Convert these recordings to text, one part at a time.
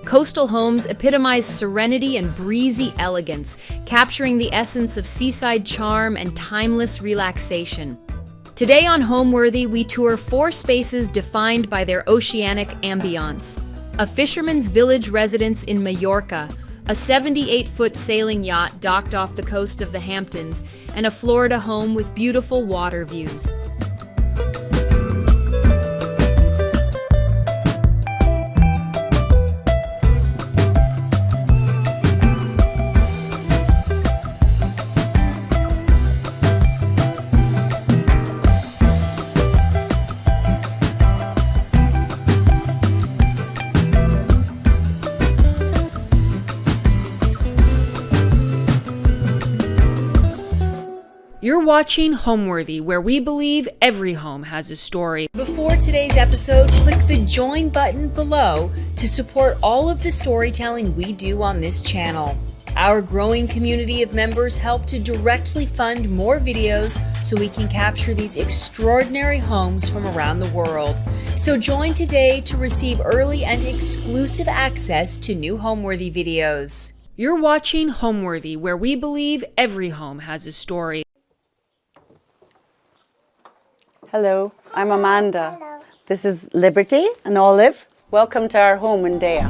Coastal homes epitomize serenity and breezy elegance, capturing the essence of seaside charm and timeless relaxation. Today on Homeworthy, we tour 4 spaces defined by their oceanic ambiance. A fisherman's village residence in Mallorca, a 78-foot sailing yacht docked off the coast of the Hamptons, and a Florida home with beautiful water views. You're watching Homeworthy, where we believe every home has a story. Before today's episode, click the join button below to support all of the storytelling we do on this channel. Our growing community of members help to directly fund more videos so we can capture these extraordinary homes from around the world. So join today to receive early and exclusive access to new Homeworthy videos. You're watching Homeworthy, where we believe every home has a story. Hello, I'm Amanda. Hello. This is Liberty and Olive. Welcome to our home in Dea.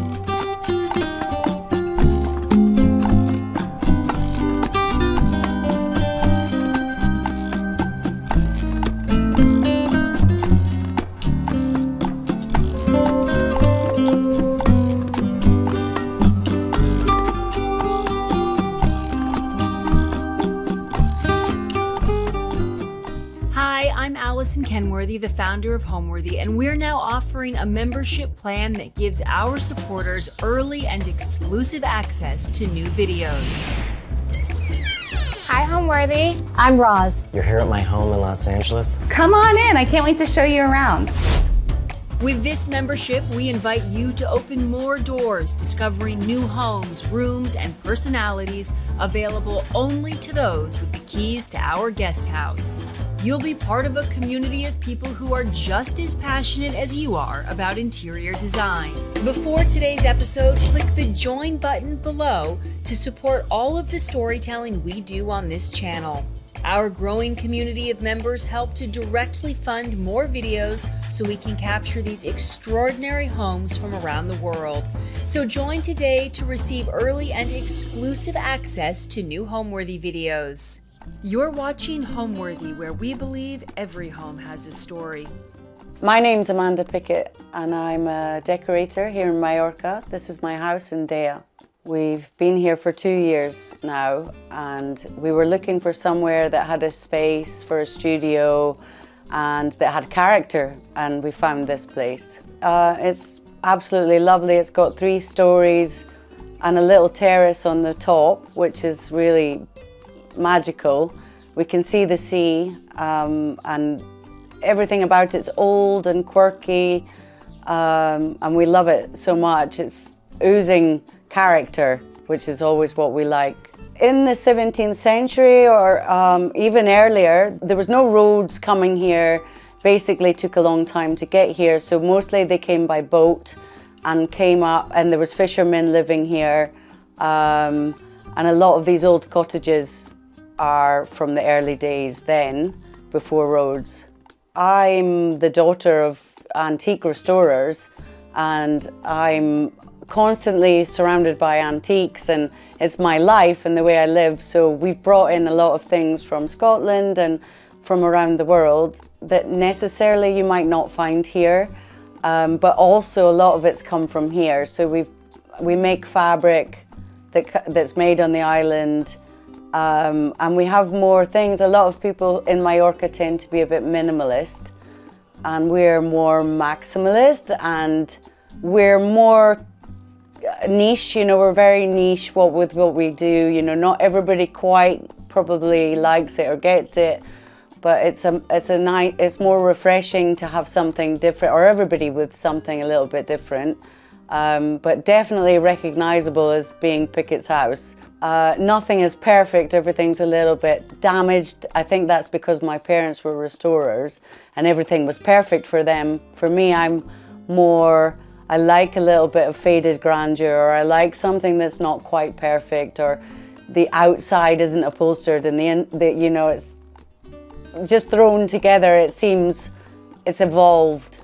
I'm Allison Kenworthy, the founder of Homeworthy, and we're now offering a membership plan that gives our supporters early and exclusive access to new videos. Hi, Homeworthy. I'm Roz. You're here at my home in Los Angeles? Come on in. I can't wait to show you around. With this membership, we invite you to open more doors, discovering new homes, rooms, and personalities available only to those with the keys to our guest house. You'll be part of a community of people who are just as passionate as you are about interior design. Before today's episode, click the join button below to support all of the storytelling we do on this channel. Our growing community of members help to directly fund more videos so we can capture these extraordinary homes from around the world. So join today to receive early and exclusive access to new Homeworthy videos. You're watching Homeworthy, where we believe every home has a story. My name's Amanda Pickett and I'm a decorator here in Mallorca. This is my house in Dea. We've been here for 2 years now, and we were looking for somewhere that had a space for a studio and that had character, and we found this place. It's absolutely lovely. It's got 3 stories and a little terrace on the top, which is really magical. We can see the sea, and everything about it's old and quirky, and we love it so much. It's oozing character, which is always what we like. In the 17th century or even earlier, there was no roads coming here. Basically took a long time to get here, so mostly they came by boat and came up, and there was fishermen living here, and a lot of these old cottages are from the early days then, before roads. I'm the daughter of antique restorers, and I'm constantly surrounded by antiques, and it's my life and the way I live. So we've brought in a lot of things from Scotland and from around the world that necessarily you might not find here, but also a lot of it's come from here. So we make fabric that's made on the island, and we have more things. A lot of people in Mallorca tend to be a bit minimalist, and we're more maximalist, and we're more niche, you know. We're very niche with what we do, you know. Not everybody quite probably likes it or gets it, but it's more refreshing to have something different, or everybody with something a little bit different, but definitely recognizable as being Pickett's house. Nothing is perfect, everything's a little bit damaged. I think that's because my parents were restorers and everything was perfect for them. For me, I'm more I like a little bit of faded grandeur, or I like something that's not quite perfect, or the outside isn't upholstered and you know, it's just thrown together. It seems it's evolved.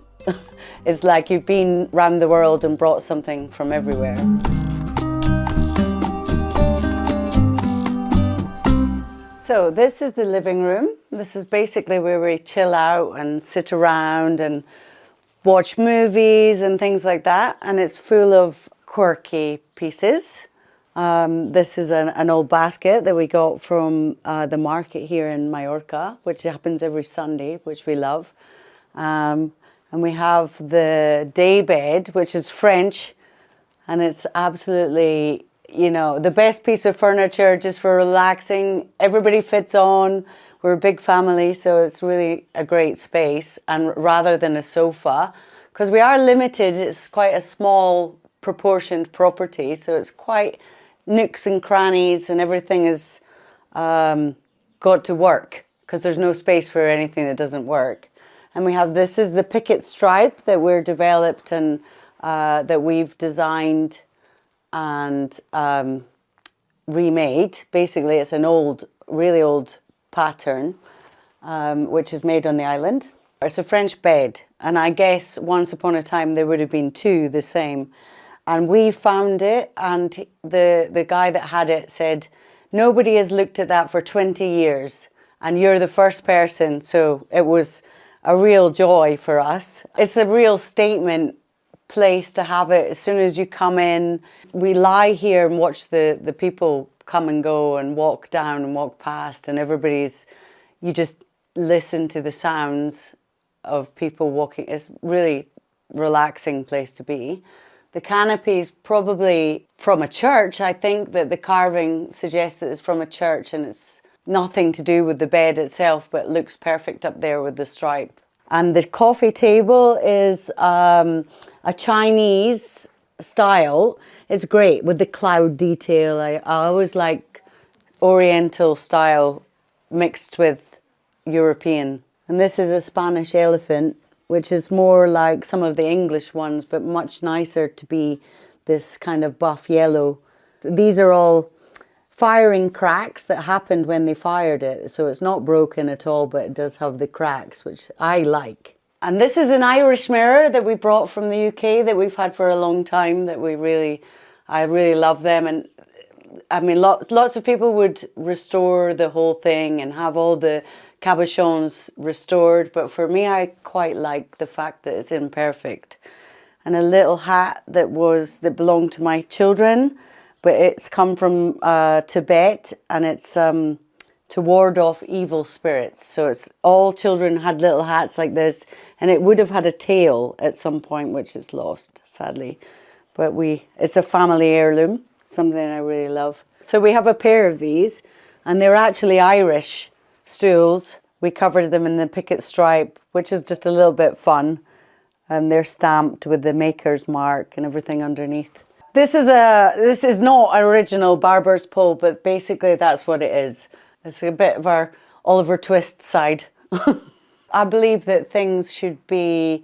It's like you've been around the world and brought something from everywhere. So this is the living room. This is basically where we chill out and sit around and watch movies and things like that. And it's full of quirky pieces. This is an old basket that we got from the market here in Mallorca, which happens every Sunday, which we love. And we have the day bed, which is French, and it's absolutely, you know, the best piece of furniture just for relaxing. Everybody fits on. We're a big family, so it's really a great space. And rather than a sofa, because we are limited, it's quite a small proportioned property, so it's quite nooks and crannies, and everything is got to work, because there's no space for anything that doesn't work. And we have, this is the picket stripe that we're developed and that we've designed and remade. Basically, it's an old, really old pattern, which is made on the island. It's a French bed, and I guess once upon a time there would have been two the same. And we found it, and the guy that had it said, nobody has looked at that for 20 years, and you're the first person. So it was a real joy for us. It's a real statement place to have it. As soon as you come in, we lie here and watch the people come and go and walk down and walk past, and you just listen to the sounds of people walking. It's really relaxing place to be. The canopy is probably from a church. I think that the carving suggests that it's from a church, and it's nothing to do with the bed itself, but it looks perfect up there with the stripe. And the coffee table is a Chinese style. It's great with the cloud detail. I always like Oriental style mixed with European. And this is a Spanish elephant, which is more like some of the English ones, but much nicer to be this kind of buff yellow. These are all firing cracks that happened when they fired it. So it's not broken at all, but it does have the cracks, which I like. And this is an Irish mirror that we brought from the UK that we've had for a long time, that I really love them. And I mean, lots of people would restore the whole thing and have all the cabochons restored, but for me, I quite like the fact that it's imperfect. And a little hat that belonged to my children, but it's come from Tibet, and it's to ward off evil spirits. So it's all children had little hats like this, and it would have had a tail at some point, which is lost, sadly. But it's a family heirloom, something I really love. So we have a pair of these, and they're actually Irish stools. We covered them in the picket stripe, which is just a little bit fun. And they're stamped with the maker's mark and everything underneath. This is not original barber's pole, but basically that's what it is. It's a bit of our Oliver Twist side. I believe that things should be,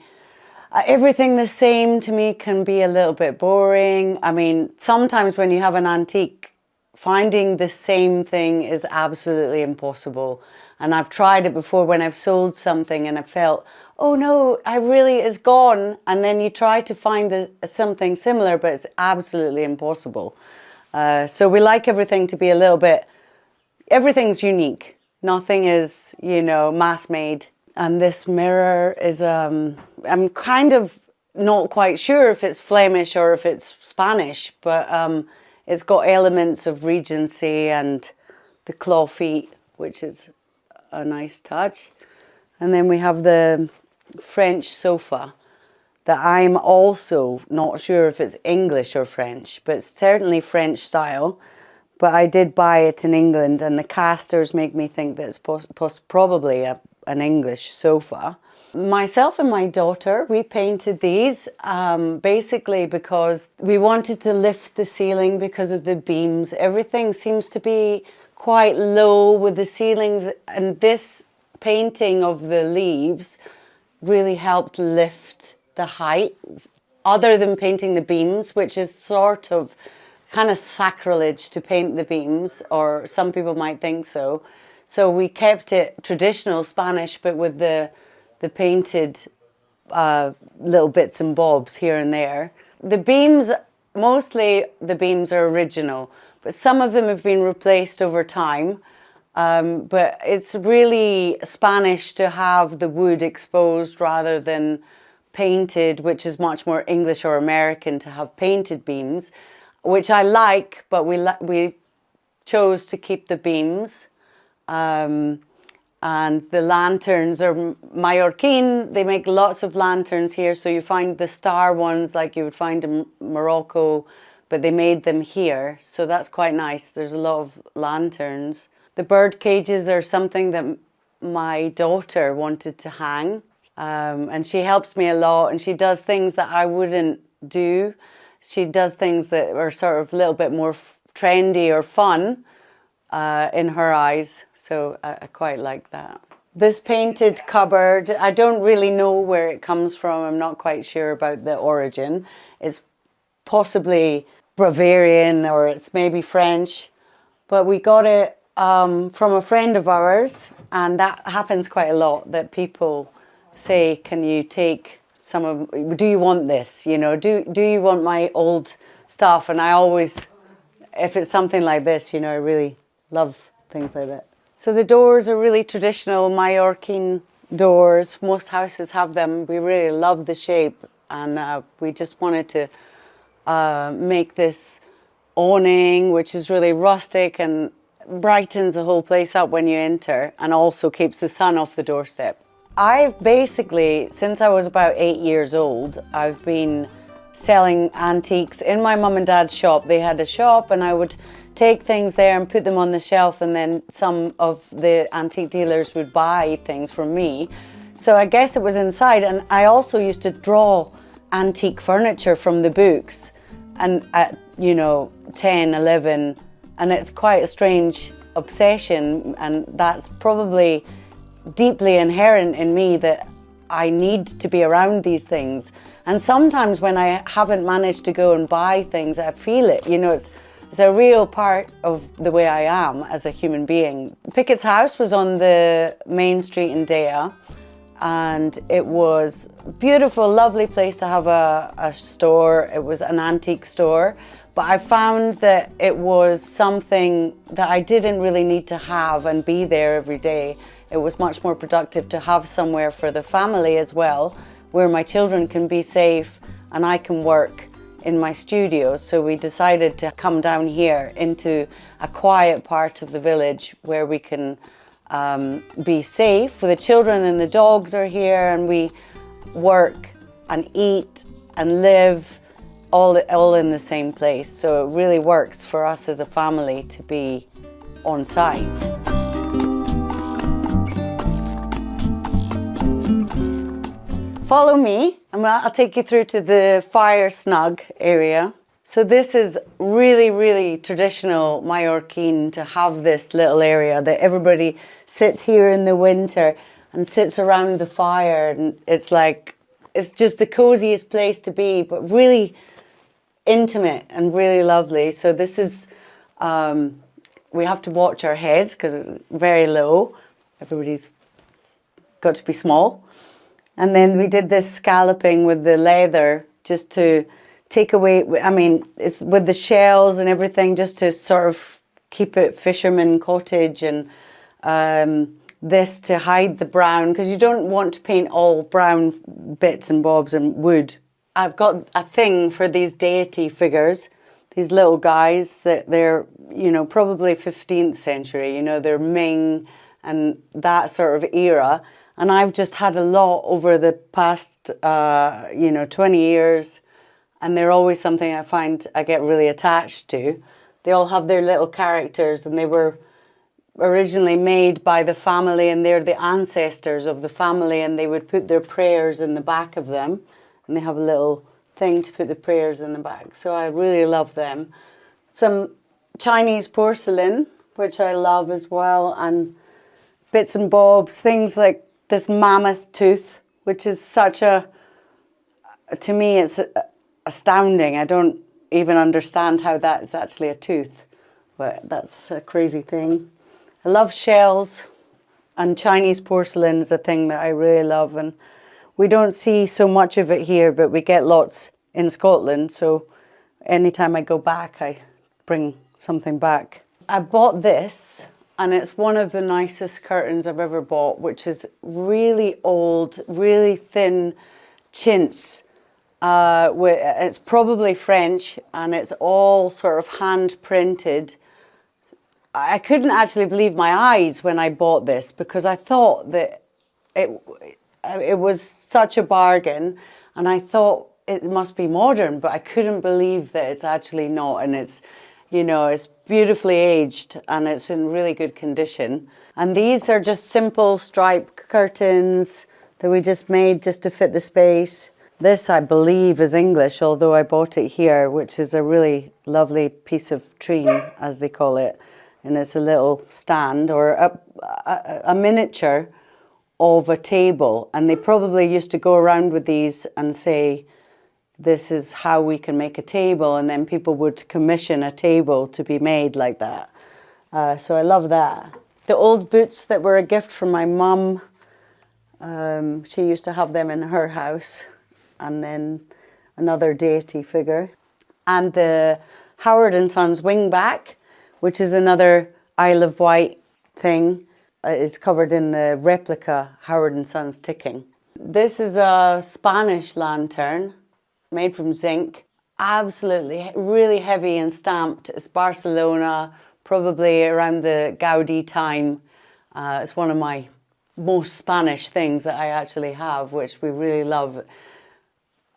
everything the same to me can be a little bit boring. I mean, sometimes when you have an antique, finding the same thing is absolutely impossible. And I've tried it before when I've sold something and I felt, oh no, it's gone. And then you try to find something similar, but it's absolutely impossible. So we like everything to be a little bit, everything's unique. Nothing is, mass made. And this mirror is, I'm kind of not quite sure if it's Flemish or if it's Spanish, but it's got elements of Regency and the claw feet, which is a nice touch. And then we have the French sofa that I'm also not sure if it's English or French, but it's certainly French style. But I did buy it in England, and the casters make me think that it's probably an English sofa. Myself and my daughter, we painted these basically because we wanted to lift the ceiling because of the beams. Everything seems to be quite low with the ceilings, and this painting of the leaves really helped lift the height other than painting the beams, which is sort of kind of sacrilege to paint the beams, or some people might think so. So we kept it traditional Spanish, but with the painted little bits and bobs here and there. The beams, mostly the beams are original, but some of them have been replaced over time. But it's really Spanish to have the wood exposed rather than painted, which is much more English or American to have painted beams, which I like, but we chose to keep the beams. And the lanterns are Mallorquin. They make lots of lanterns here. So you find the star ones like you would find in Morocco, but they made them here. So that's quite nice. There's a lot of lanterns. The bird cages are something that my daughter wanted to hang. And she helps me a lot, and she does things that I wouldn't do. She does things that are sort of a little bit more trendy or fun in her eyes. So I quite like that. This painted cupboard, I don't really know where it comes from. I'm not quite sure about the origin. It's possibly Bavarian or it's maybe French. But we got it from a friend of ours, and that happens quite a lot, that people say, can you take some of, do you want this? You know, do you want my old stuff? And I always, if it's something like this, you know, I really love things like that. So the doors are really traditional Mallorquin doors. Most houses have them. We really love the shape, and we just wanted to make this awning, which is really rustic and brightens the whole place up when you enter, and also keeps the sun off the doorstep. I've basically, since I was about 8 years old, I've been selling antiques in my mum and dad's shop. They had a shop, and I would take things there and put them on the shelf, and then some of the antique dealers would buy things from me. So I guess it was inside. And I also used to draw antique furniture from the books, and at, you know, 10, 11, and it's quite a strange obsession, and that's probably deeply inherent in me, that I need to be around these things. And sometimes when I haven't managed to go and buy things, I feel it, you know, it's a real part of the way I am as a human being. Pickett's house was on the main street in Dea, and it was a beautiful, lovely place to have a store. It was an antique store, but I found that it was something that I didn't really need to have and be there every day. It was much more productive to have somewhere for the family as well, where my children can be safe and I can work in my studio. So we decided to come down here into a quiet part of the village where we can be safe. The children and the dogs are here, and we work and eat and live all in the same place. So it really works for us as a family to be on site. Follow me, and I'll take you through to the fire snug area. So this is really, really traditional Mallorquin to have this little area that everybody sits here in the winter and sits around the fire, and it's like, it's just the coziest place to be, but really intimate and really lovely. So this is, we have to watch our heads because it's very low. Everybody's got to be small. And then we did this scalloping with the leather just to take away, I mean, it's with the shells and everything, just to sort of keep it fisherman cottage, and this to hide the brown, because you don't want to paint all brown bits and bobs and wood. I've got a thing for these deity figures, these little guys that they're, you know, probably 15th century, you know, they're Ming and that sort of era. And I've just had a lot over the past, 20 years. And they're always something I find I get really attached to. They all have their little characters, and they were originally made by the family, and they're the ancestors of the family, and they would put their prayers in the back of them. And they have a little thing to put the prayers in the back. So I really love them. Some Chinese porcelain, which I love as well, and bits and bobs, things like this mammoth tooth, which is such a, to me, it's astounding. I don't even understand how that is actually a tooth, but that's a crazy thing. I love shells, and Chinese porcelain is a thing that I really love, and we don't see so much of it here, but we get lots in Scotland, so anytime I go back, I bring something back. I bought this, and it's one of the nicest curtains I've ever bought, which is really old, really thin chintz. It's probably French, and it's all sort of hand printed. I couldn't actually believe my eyes when I bought this, because I thought that it was such a bargain, and I thought it must be modern, but I couldn't believe that it's actually not. And it's, you know, it's beautifully aged and it's in really good condition. And these are just simple stripe curtains that we just made just to fit the space. This, I believe, is English, although I bought it here, which is a really lovely piece of treen, as they call it. And it's a little stand or a miniature of a table. And they probably used to go around with these and say, this is how we can make a table. And then people would commission a table to be made like that. So I love that. The old boots that were a gift from my mum, she used to have them in her house. And then another deity figure. And the Howard and Sons wingback, which is another Isle of Wight thing, is covered in the replica Howard and Sons ticking. This is a Spanish lantern made from zinc. Absolutely, really heavy and stamped. It's Barcelona, probably around the Gaudi time. It's one of my most Spanish things that I actually have, which we really love.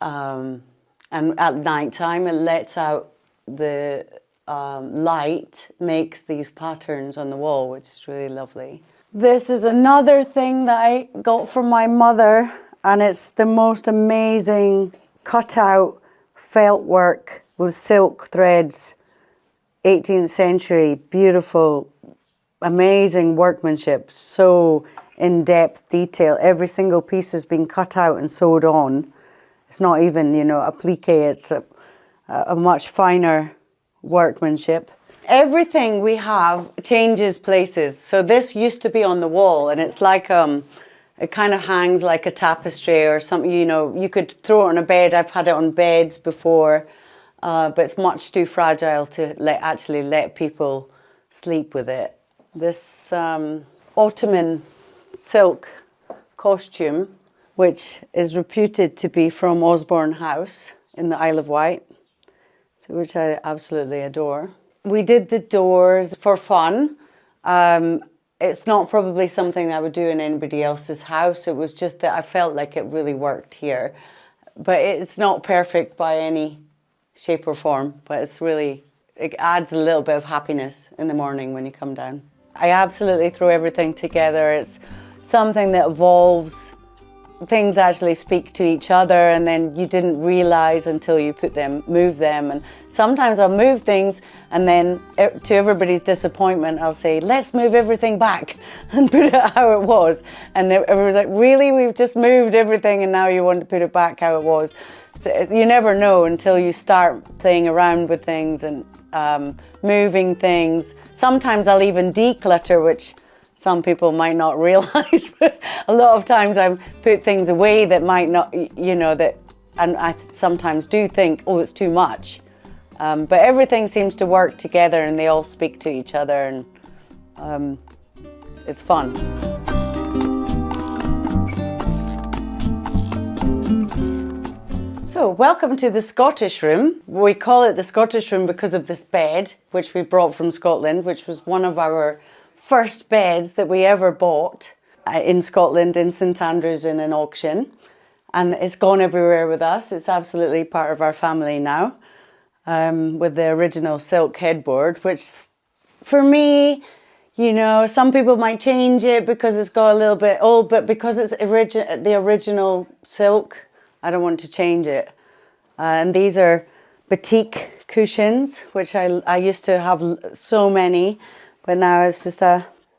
And at night time, it lets out the light, makes these patterns on the wall, which is really lovely. This is another thing that I got from my mother, and it's the most amazing cutout felt work with silk threads, 18th century, beautiful, amazing workmanship, so in-depth detail. Every single piece has been cut out and sewed on. It's not even, you know, applique, it's a much finer workmanship. Everything we have changes places. So this used to be on the wall, and it's like, it kind of hangs like a tapestry or something, you know, you could throw it on a bed. I've had it on beds before, but it's much too fragile to actually let people sleep with it. This Ottoman silk costume, which is reputed to be from Osborne House in the Isle of Wight, which I absolutely adore. We did the doors for fun. It's not probably something I would do in anybody else's house. It was just that I felt like it really worked here. But it's not perfect by any shape or form, but it's really, it adds a little bit of happiness in the morning when you come down. I absolutely throw everything together. It's something that evolves. Things actually speak to each other, and then you didn't realize until you move them. And sometimes I'll move things, and then to everybody's disappointment, I'll say, let's move everything back and put it how it was. And everyone's like, really? We've just moved everything and now you want to put it back how it was? So you never know until you start playing around with things and moving things. Sometimes I'll even declutter, which some people might not realize, but a lot of times I put things away that might not, you know, and I sometimes do think, oh, it's too much. But everything seems to work together and they all speak to each other, and it's fun. So, welcome to the Scottish room. We call it the Scottish room because of this bed, which we brought from Scotland, which was one of our first beds that we ever bought in Scotland, in St Andrews, in an auction. And it's gone everywhere with us. It's absolutely part of our family now, with the original silk headboard, which for me, you know, some people might change it because it's got a little bit old, but because it's the original silk, I don't want to change it. And these are batik cushions, which I used to have so many, but now it's just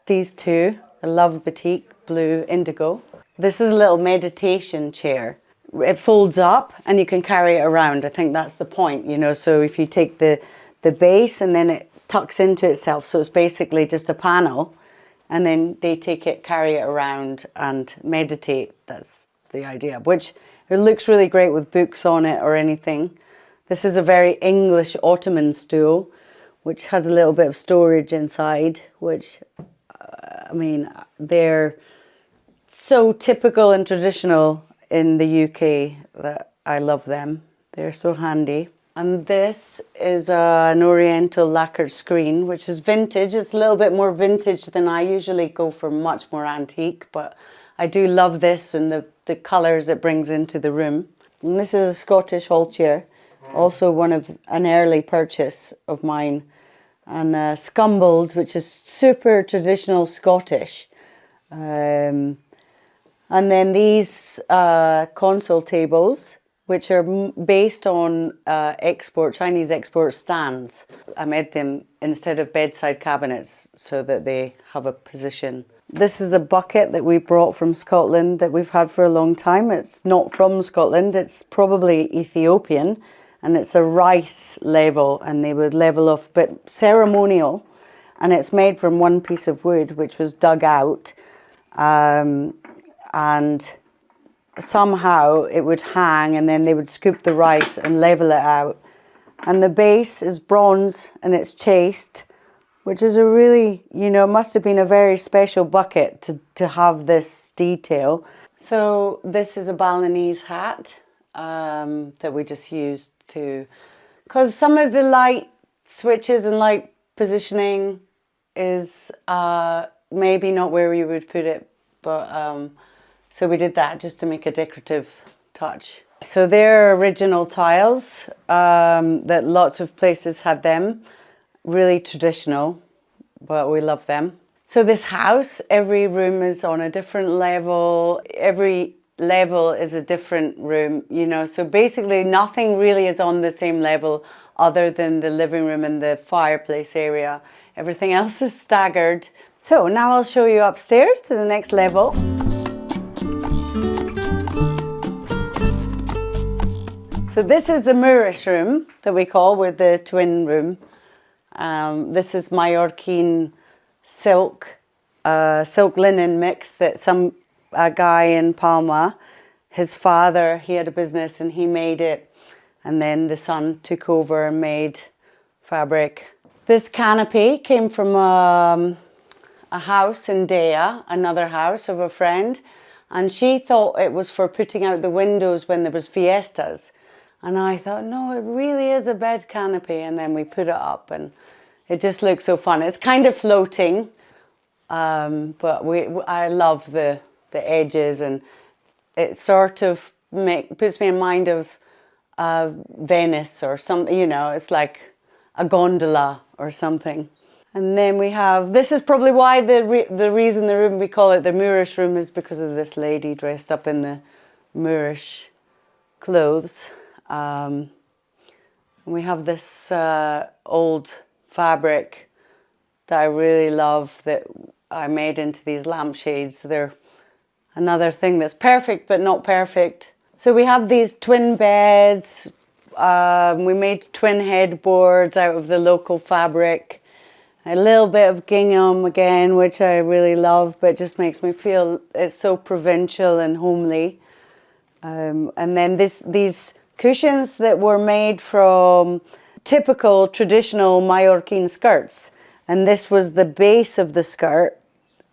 these two. I love batik, blue, indigo. This is a little meditation chair. it folds up and you can carry it around. I think that's the point, you know. So if you take the base and then it tucks into itself, so it's basically just a panel, and then they take it, carry it around and meditate. That's the idea, which it looks really great with books on it or anything. This is a very English Ottoman stool, which has a little bit of storage inside, which, I mean, they're so typical and traditional in the UK that I love them. They're so handy. And this is an oriental lacquered screen, which is vintage. It's a little bit more vintage than I usually go for, much more antique, but I do love this and the colours it brings into the room. And this is a Scottish hall chair, also an early purchase of mine. And scumbled, which is super traditional Scottish. And then these console tables, which are based on Chinese export stands. I made them instead of bedside cabinets so that they have a position. This is a bucket that we brought from Scotland that we've had for a long time. It's not from Scotland, it's probably Ethiopian, and it's a rice level, and they would level off, but ceremonial. And it's made from one piece of wood, which was dug out, and somehow it would hang, and then they would scoop the rice and level it out. And the base is bronze and it's chased, which is a really, you know, must have been a very special bucket to have this detail. So this is a Balinese hat that we just used to, because some of the light switches and light positioning is maybe not where you would put it, but so we did that just to make a decorative touch. So they're original tiles that lots of places had them, really traditional, but we love them. So this house, every room is on a different level. Every level is a different room, you know, so basically nothing really is on the same level other than the living room and the fireplace area. Everything else is staggered. So now I'll show you upstairs to the next level. So this is the Moorish room that we call, with the twin room. This is Mallorquin silk linen mix that a guy in Palma, his father, he had a business and he made it, and then the son took over and made fabric. This canopy came from a house in Dea, another house of a friend, and she thought it was for putting out the windows when there was fiestas. And I thought, no, it really is a bed canopy. And then we put it up and it just looks so fun. It's kind of floating, but I love the edges, and it sort of puts me in mind of Venice or something, you know, it's like a gondola or something. And then we have, this is probably why the reason the room, we call it the Moorish room, is because of this lady dressed up in the Moorish clothes. We have this old fabric that I really love that I made into these lampshades. They're another thing that's perfect but not perfect. So we have these twin beds. We made twin headboards out of the local fabric. A little bit of gingham again, which I really love, but it just makes me feel it's so provincial and homely. And then these cushions that were made from typical traditional Mallorquin skirts. And this was the base of the skirt,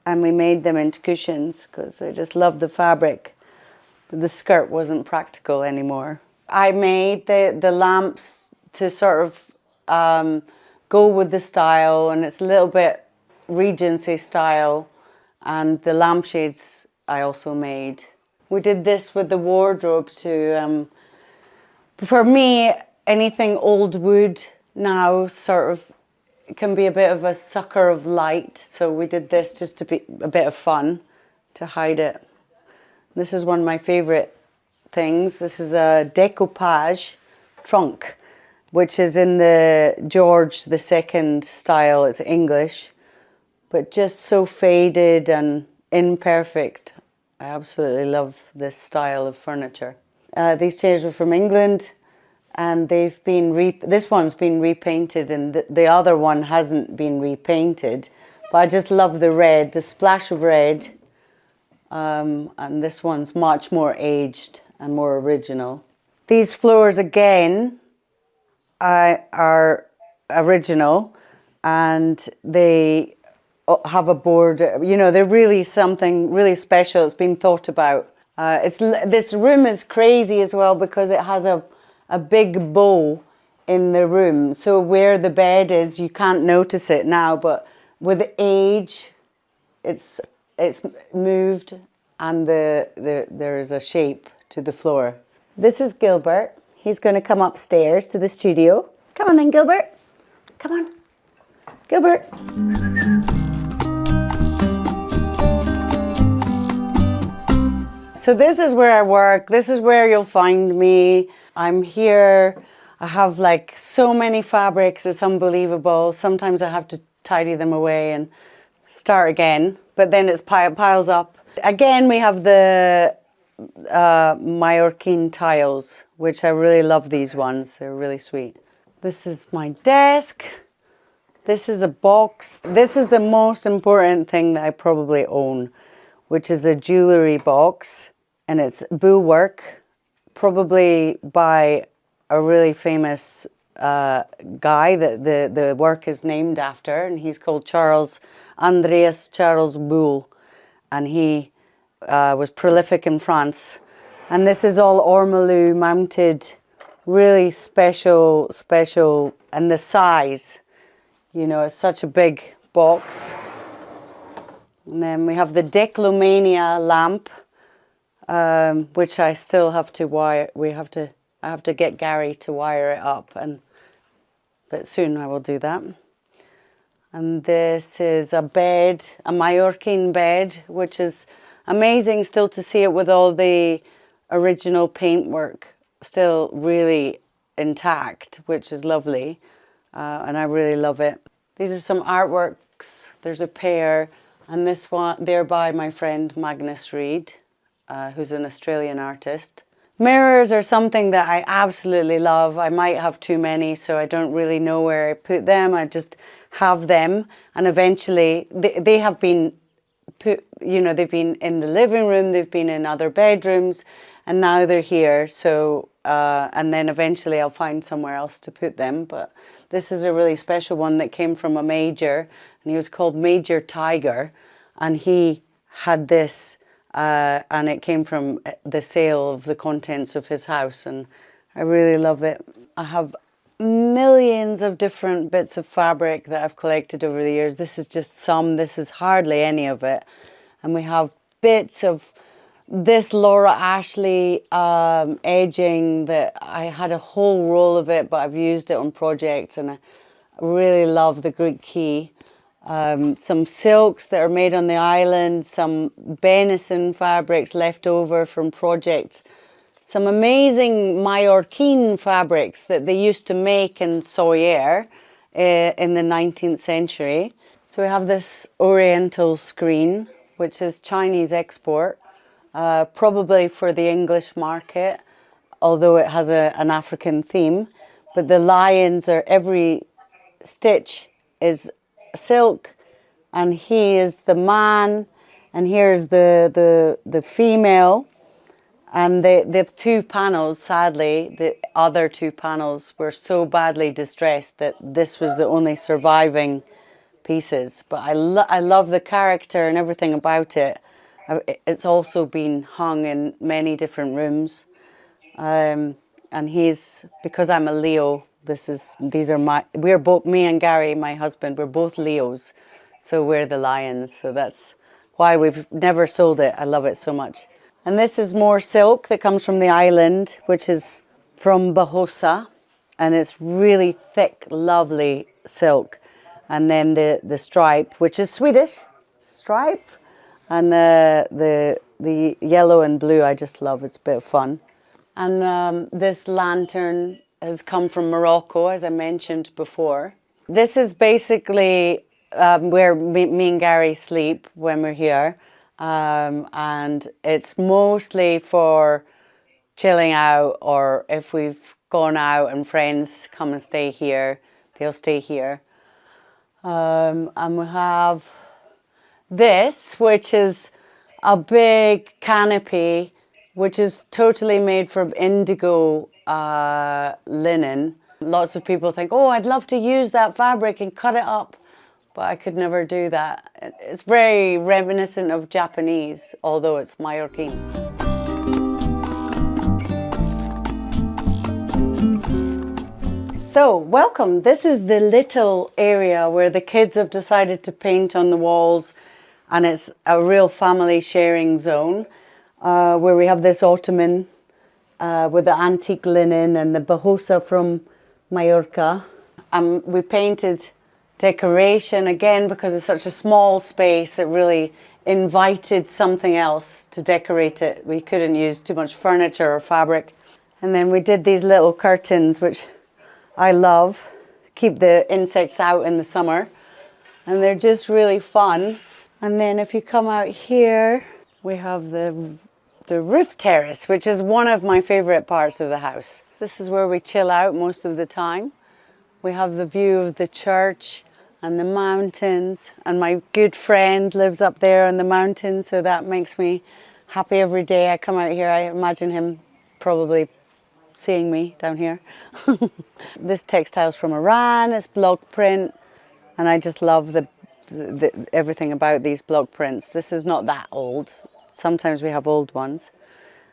and we made them into cushions because I just loved the fabric. But the skirt wasn't practical anymore. I made the lamps to sort of go with the style, and it's a little bit Regency style, and the lampshades I also made. We did this with the wardrobe to, for me, anything old wood now sort of can be a bit of a sucker of light, so we did this just to be a bit of fun, to hide it. This is one of my favourite things. This is a decoupage trunk, which is in the George II style. It's English, but just so faded and imperfect. I absolutely love this style of furniture. These chairs are from England, and they've been this one's been repainted, and the other one hasn't been repainted. But I just love the red, the splash of red. And this one's much more aged and more original. These floors again are original, and they have a board. You know, they're really something really special. It's been thought about. This room is crazy as well because it has a big bow in the room. So where the bed is, you can't notice it now, but with age, it's moved, and there is a shape to the floor. This is Gilbert. He's going to come upstairs to the studio. Come on then, Gilbert. Come on. Gilbert. So this is where I work. This is where you'll find me. I'm here. I have like so many fabrics. It's unbelievable. Sometimes I have to tidy them away and start again, but then it piles up. Again, we have the Mallorquin tiles, which I really love these ones. They're really sweet. This is my desk. This is a box. This is the most important thing that I probably own, which is a jewelry box, and it's bullwork, probably by a really famous guy that the work is named after, and he's called Andreas Charles Bull, and he was prolific in France. And this is all ormolu mounted, really special, and the size, you know, it's such a big box. And then we have the Declomania lamp, which I still have to wire. I have to get Gary to wire it up, but soon I will do that. And this is a bed, a Mallorquin bed, which is amazing still to see it with all the original paintwork still really intact, which is lovely. And I really love it. These are some artworks. There's a pair, and this one, they're by my friend Magnus Reid, who's an Australian artist. Mirrors are something that I absolutely love. I might have too many, so I don't really know where I put them. I just have them, and eventually they have been put, you know, they've been in the living room, they've been in other bedrooms, and now they're here. So, and then eventually I'll find somewhere else to put them. But this is a really special one that came from a major, and he was called Major Tiger, and he had this, and it came from the sale of the contents of his house, and I really love it. I have millions of different bits of fabric that I've collected over the years. This is just some, this is hardly any of it. And we have bits of this Laura Ashley edging that I had a whole roll of it, but I've used it on projects, and I really love the Greek key. Some silks that are made on the island, some Benison fabrics left over from projects, some amazing Mallorquin fabrics that they used to make in Soyer in the 19th century. So we have this oriental screen, which is Chinese export, probably for the English market, although it has an African theme. But the lions are, every stitch is silk, and he is the man, and here's the female. And the two panels, sadly, the other two panels were so badly distressed that this was the only surviving pieces. But I love the character and everything about it. It's also been hung in many different rooms. And he's, because I'm a Leo, we're both, me and Gary, my husband, we're both Leos. So we're the lions. So that's why we've never sold it. I love it so much. And this is more silk that comes from the island, which is from Bahosa, and it's really thick, lovely silk. And then the stripe, which is Swedish stripe, and the yellow and blue I just love. It's a bit of fun. And this lantern has come from Morocco, as I mentioned before. This is basically where me and Gary sleep when we're here. And it's mostly for chilling out, or if we've gone out and friends come and stay here, they'll stay here. And we have this, which is a big canopy, which is totally made from indigo linen. Lots of people think, oh, I'd love to use that fabric and cut it up, but I could never do that. It's very reminiscent of Japanese, although it's Mallorquin. So, welcome. This is the little area where the kids have decided to paint on the walls, and it's a real family sharing zone where we have this ottoman with the antique linen and the bajosa from Mallorca. We painted decoration again because it's such a small space. It really invited something else to decorate it. We couldn't use too much furniture or fabric. And then we did these little curtains, which I love, keep the insects out in the summer, and they're just really fun. And then if you come out here, we have the roof terrace, which is one of my favorite parts of the house. This is where we chill out most of the time. We have the view of the church and the mountains, and my good friend lives up there in the mountains, so that makes me happy every day I come out here. I imagine him probably seeing me down here. This textile's from Iran, it's block print, and I just love everything about these block prints. This is not that old. Sometimes we have old ones.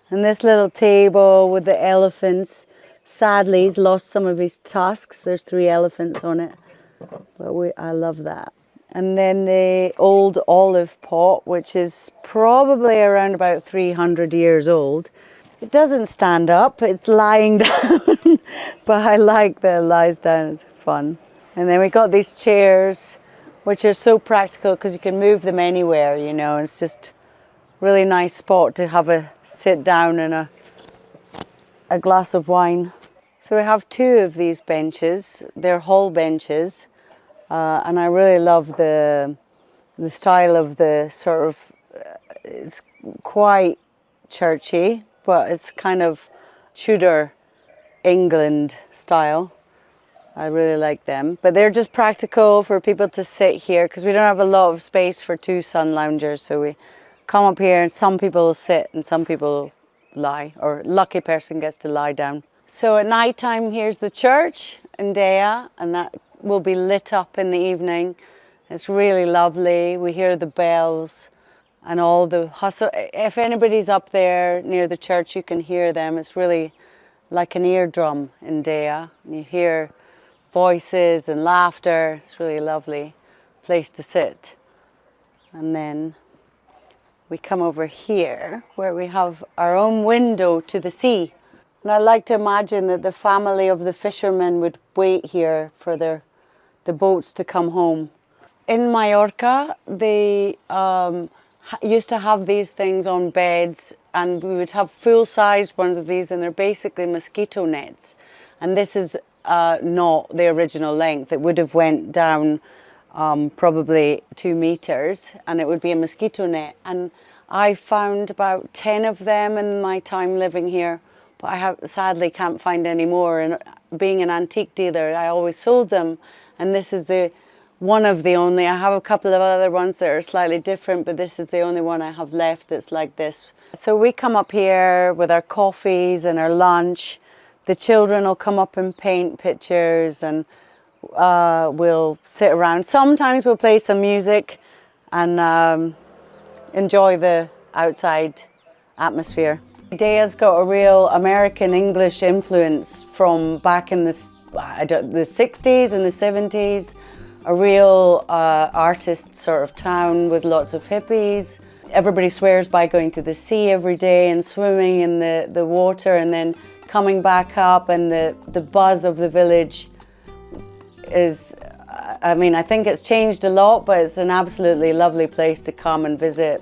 And this little table with the elephants, sadly he's lost some of his tusks. There's 3 elephants on it, but I love that. And then the old olive pot, which is probably around about 300 years old. It doesn't stand up, it's lying down, but I like that it lies down, it's fun. And then we got these chairs, which are so practical because you can move them anywhere, you know. It's just really nice spot to have a sit down and a glass of wine. So we have 2 of these benches, they're hall benches, and I really love the style of the sort of, it's quite churchy, but it's kind of Tudor England style. I really like them. But they're just practical for people to sit here because we don't have a lot of space for 2 sun loungers. So we come up here and some people sit and some people lie, or lucky person gets to lie down. So at night time, here's the church in Dea, and that will be lit up in the evening. It's really lovely. We hear the bells and all the hustle. If anybody's up there near the church, you can hear them. It's really like an eardrum in Dea. And you hear voices and laughter. It's really a lovely place to sit. And then we come over here where we have our own window to the sea. And I like to imagine that the family of the fishermen would wait here for the boats to come home. In Mallorca, they used to have these things on beds, and we would have full-sized ones of these, and they're basically mosquito nets. And this is not the original length. It would have went down probably 2 meters, and it would be a mosquito net. And I found about 10 of them in my time living here, but I sadly can't find any more. And being an antique dealer, I always sold them, and this is one of the only. I have a couple of other ones that are slightly different, but this is the only one I have left that's like this. So we come up here with our coffees and our lunch. The children will come up and paint pictures, and we'll sit around. Sometimes we'll play some music and enjoy the outside atmosphere. Dea's got a real American English influence from back in the 60s and the 70s. A real artist sort of town with lots of hippies. Everybody swears by going to the sea every day and swimming in the water and then coming back up, and the buzz of the village is, I mean, I think it's changed a lot, but it's an absolutely lovely place to come and visit.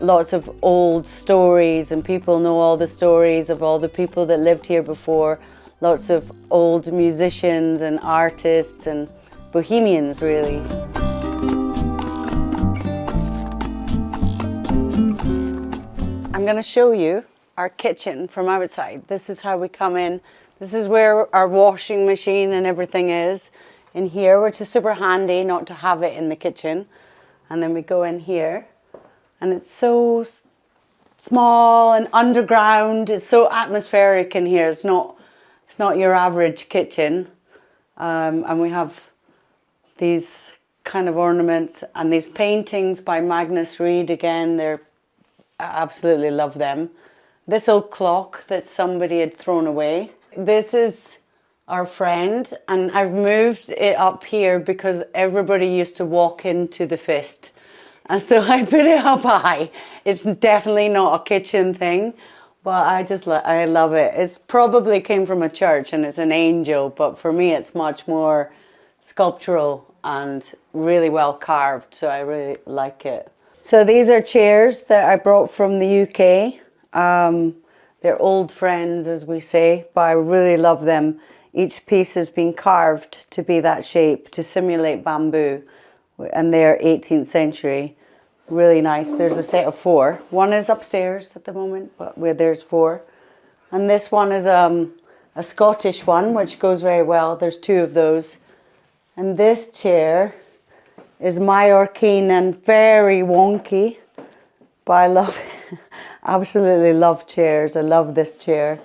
Lots of old stories, and people know all the stories of all the people that lived here before. Lots of old musicians and artists and bohemians, really. I'm going to show you our kitchen from outside. This is how we come in. This is where our washing machine and everything is in here, which is super handy not to have it in the kitchen. And then we go in here, and it's so small and underground. It's so atmospheric in here. It's not your average kitchen. And we have these kind of ornaments and these paintings by Magnus Reed again. I absolutely love them. This old clock that somebody had thrown away. This is our friend, and I've moved it up here because everybody used to walk into the fist. And so I put it up high. It's definitely not a kitchen thing, but I love it. It's probably came from a church and it's an angel, but for me it's much more sculptural and really well carved, so I really like it. So these are chairs that I brought from the UK. They're old friends, as we say, but I really love them. Each piece has been carved to be that shape, to simulate bamboo, and they're 18th century. Really nice. There's a set of 4. One is upstairs at the moment, but where there's 4. And this one is a Scottish one, which goes very well. There's 2 of those. And this chair is Mallorquin and very wonky, but I love it. Absolutely love chairs. I love this chair.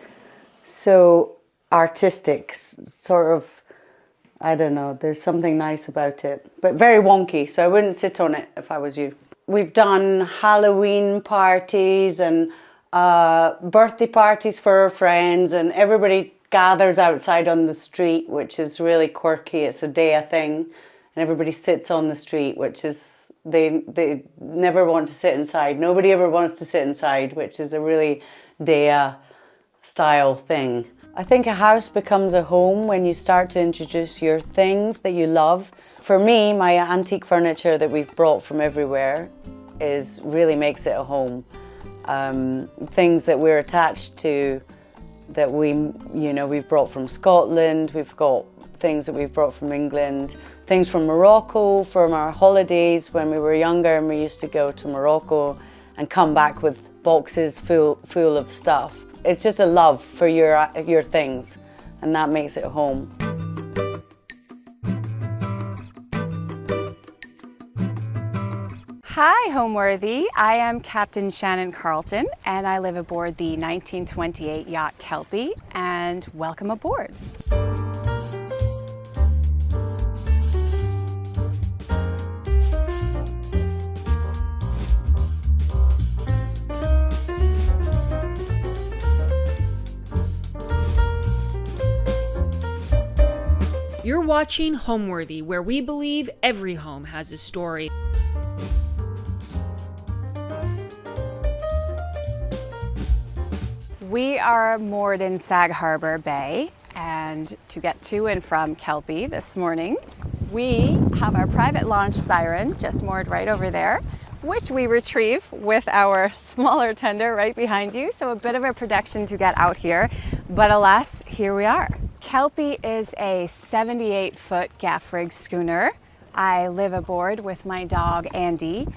So artistic, sort of, I don't know, there's something nice about it, but very wonky, so I wouldn't sit on it if I was you. We've done Halloween parties and birthday parties for our friends, and everybody gathers outside on the street, which is really quirky. It's a day thing, and everybody sits on the street, which is, they never want to sit inside. Nobody ever wants to sit inside, which is a really Dea style thing. I think a house becomes a home when you start to introduce your things that you love. For me, my antique furniture that we've brought from everywhere really makes it a home. Things that we're attached to that we've brought from Scotland. We've got things that we've brought from England, things from Morocco, from our holidays when we were younger, and we used to go to Morocco and come back with boxes full of stuff. It's just a love for your things, and that makes it a home. Hi, Homeworthy. I am Captain Shannon Carlton, and I live aboard the 1928 yacht Kelpie, and welcome aboard. You're watching Homeworthy, where we believe every home has a story. We are moored in Sag Harbor Bay, and to get to and from Kelpie this morning, we have our private launch Siren just moored right over there, which we retrieve with our smaller tender right behind you. So a bit of a production to get out here, but alas, here we are. Kelpie is a 78-foot gaff rig schooner. I live aboard with my dog Andy,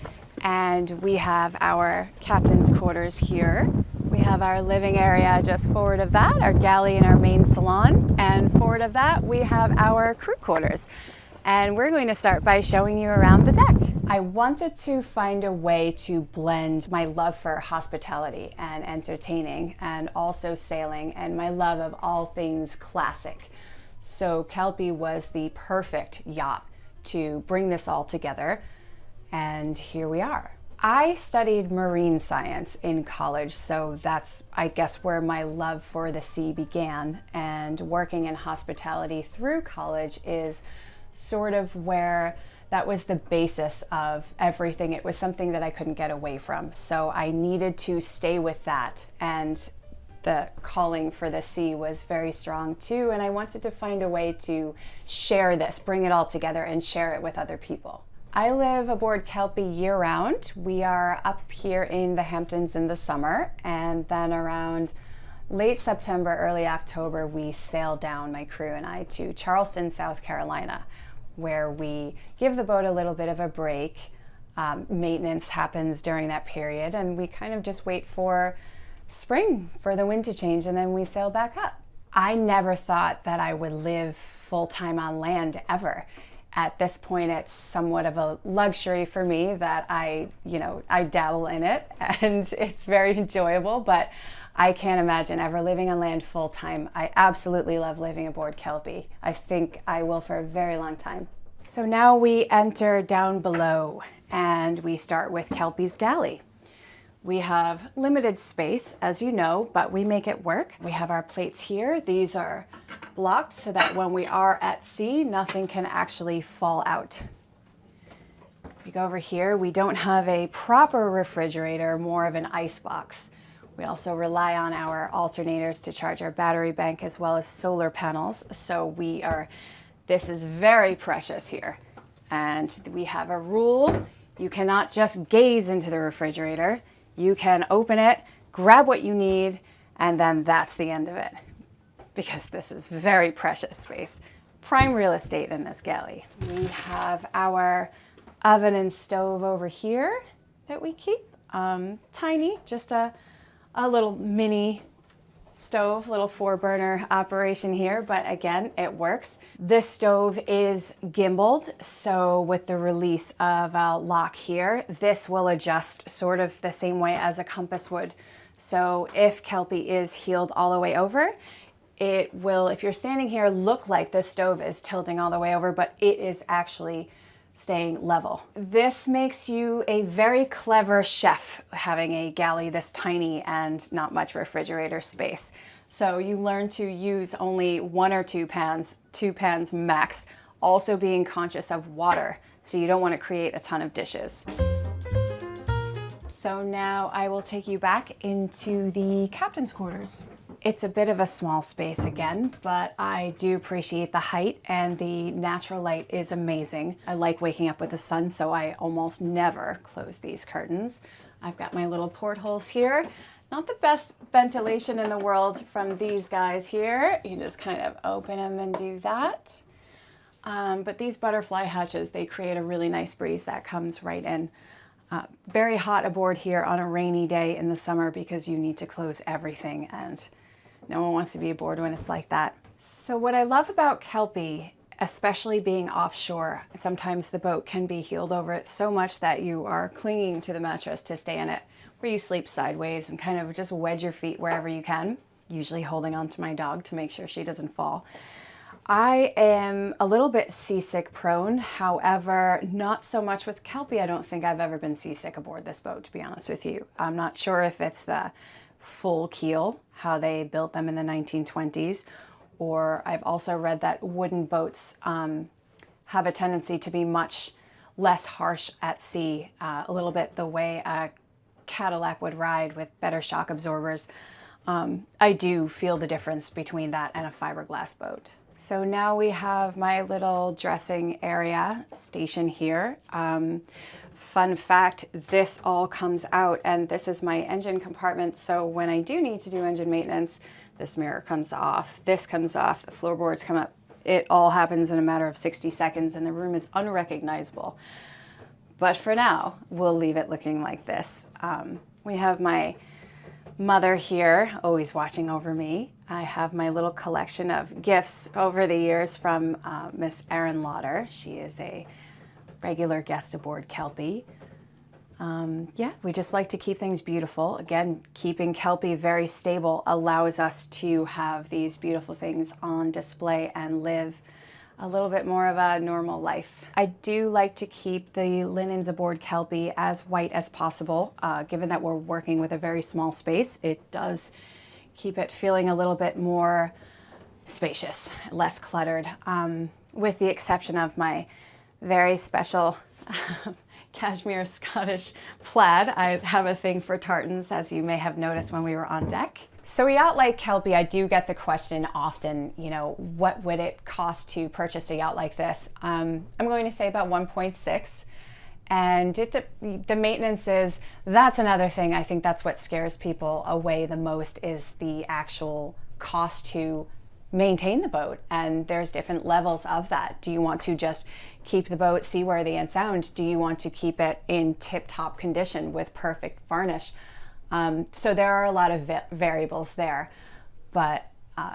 and we have our captain's quarters here. We have our living area just forward of that, our galley and our main salon, and forward of that we have our crew quarters. And we're going to start by showing you around the deck. I wanted to find a way to blend my love for hospitality and entertaining, and also sailing, and my love of all things classic. So Kelpie was the perfect yacht to bring this all together, and here we are. I studied marine science in college, so that's, I guess, where my love for the sea began, and working in hospitality through college is sort of where that was the basis of everything. It was something that I couldn't get away from, so I needed to stay with that, and the calling for the sea was very strong too, and I wanted to find a way to share this, bring it all together and share it with other people. I live aboard Kelpie year-round. We are up here in the Hamptons in the summer, and then around late September, early October, we sail down, my crew and I, to Charleston, South Carolina, where we give the boat a little bit of a break, Maintenance happens during that period, and we kind of just wait for spring for the wind to change, and then we sail back up. I never thought that I would live full-time on land ever. At this point, it's somewhat of a luxury for me that I dabble in it, and it's very enjoyable, but I can't imagine ever living on land full-time. I absolutely love living aboard Kelpie. I think I will for a very long time. So now we enter down below, and we start with Kelpie's galley. We have limited space, as you know, but we make it work. We have our plates here. These are blocked so that when we are at sea, nothing can actually fall out. If you go over here, we don't have a proper refrigerator, more of an ice box. We also rely on our alternators to charge our battery bank as well as solar panels. So this is very precious here. And we have a rule. You cannot just gaze into the refrigerator. You can open it, grab what you need, and then that's the end of it. Because this is very precious space. Prime real estate in this galley. We have our oven and stove over here that we keep. Tiny, just a little mini stove, little 4-burner operation here, but again, it works. This stove is gimbaled, so with the release of a lock here, this will adjust sort of the same way as a compass would. So if Kelpie is heeled all the way over, it will, if you're standing here, look like the stove is tilting all the way over, but it is actually staying level. This makes you a very clever chef, having a galley this tiny and not much refrigerator space. So you learn to use only 1 or 2 pans max, also being conscious of water, so you don't want to create a ton of dishes. So now I will take you back into the captain's quarters. It's a bit of a small space again, but I do appreciate the height, and the natural light is amazing. I like waking up with the sun, so I almost never close these curtains. I've got my little portholes here. Not the best ventilation in the world from these guys here. You just kind of open them and do that. But these butterfly hatches, they create a really nice breeze that comes right in. Very hot aboard here on a rainy day in the summer because you need to close everything, and no one wants to be aboard when it's like that. So what I love about Kelpie, especially being offshore, sometimes the boat can be heeled over so much that you are clinging to the mattress to stay in it, where you sleep sideways and kind of just wedge your feet wherever you can, usually holding on to my dog to make sure she doesn't fall. I am a little bit seasick prone, however, not so much with Kelpie. I don't think I've ever been seasick aboard this boat, to be honest with you. I'm not sure if it's the full keel, how they built them in the 1920s, or I've also read that wooden boats have a tendency to be much less harsh at sea, a little bit the way a Cadillac would ride with better shock absorbers. I do feel the difference between that and a fiberglass boat. So now we have my little dressing area station here. Fun fact, this all comes out, and this is my engine compartment. So when I do need to do engine maintenance, this mirror comes off, this comes off, the floorboards come up. It all happens in a matter of 60 seconds, and the room is unrecognizable. But for now, we'll leave it looking like this. We have my mother here, always watching over me. I have my little collection of gifts over the years from Miss Erin Lauder. She is a regular guest aboard Kelpie. Yeah, we just like to keep things beautiful. Again, keeping Kelpie very stable allows us to have these beautiful things on display and live a little bit more of a normal life. I do like to keep the linens aboard Kelpie as white as possible. Given that we're working with a very small space, it does keep it feeling a little bit more spacious, less cluttered, with the exception of my very special cashmere Scottish plaid. I have a thing for tartans, as you may have noticed when we were on deck. So a yacht like Kelpie, I do get the question often, you know, what would it cost to purchase a yacht like this? I'm going to say about 1.6. And the maintenance is, that's another thing. I think that's what scares people away the most, is the actual cost to maintain the boat, and there's different levels of that. Do you want to just keep the boat seaworthy and sound? Do you want to keep it in tip-top condition with perfect varnish? So there are a lot of variables there, but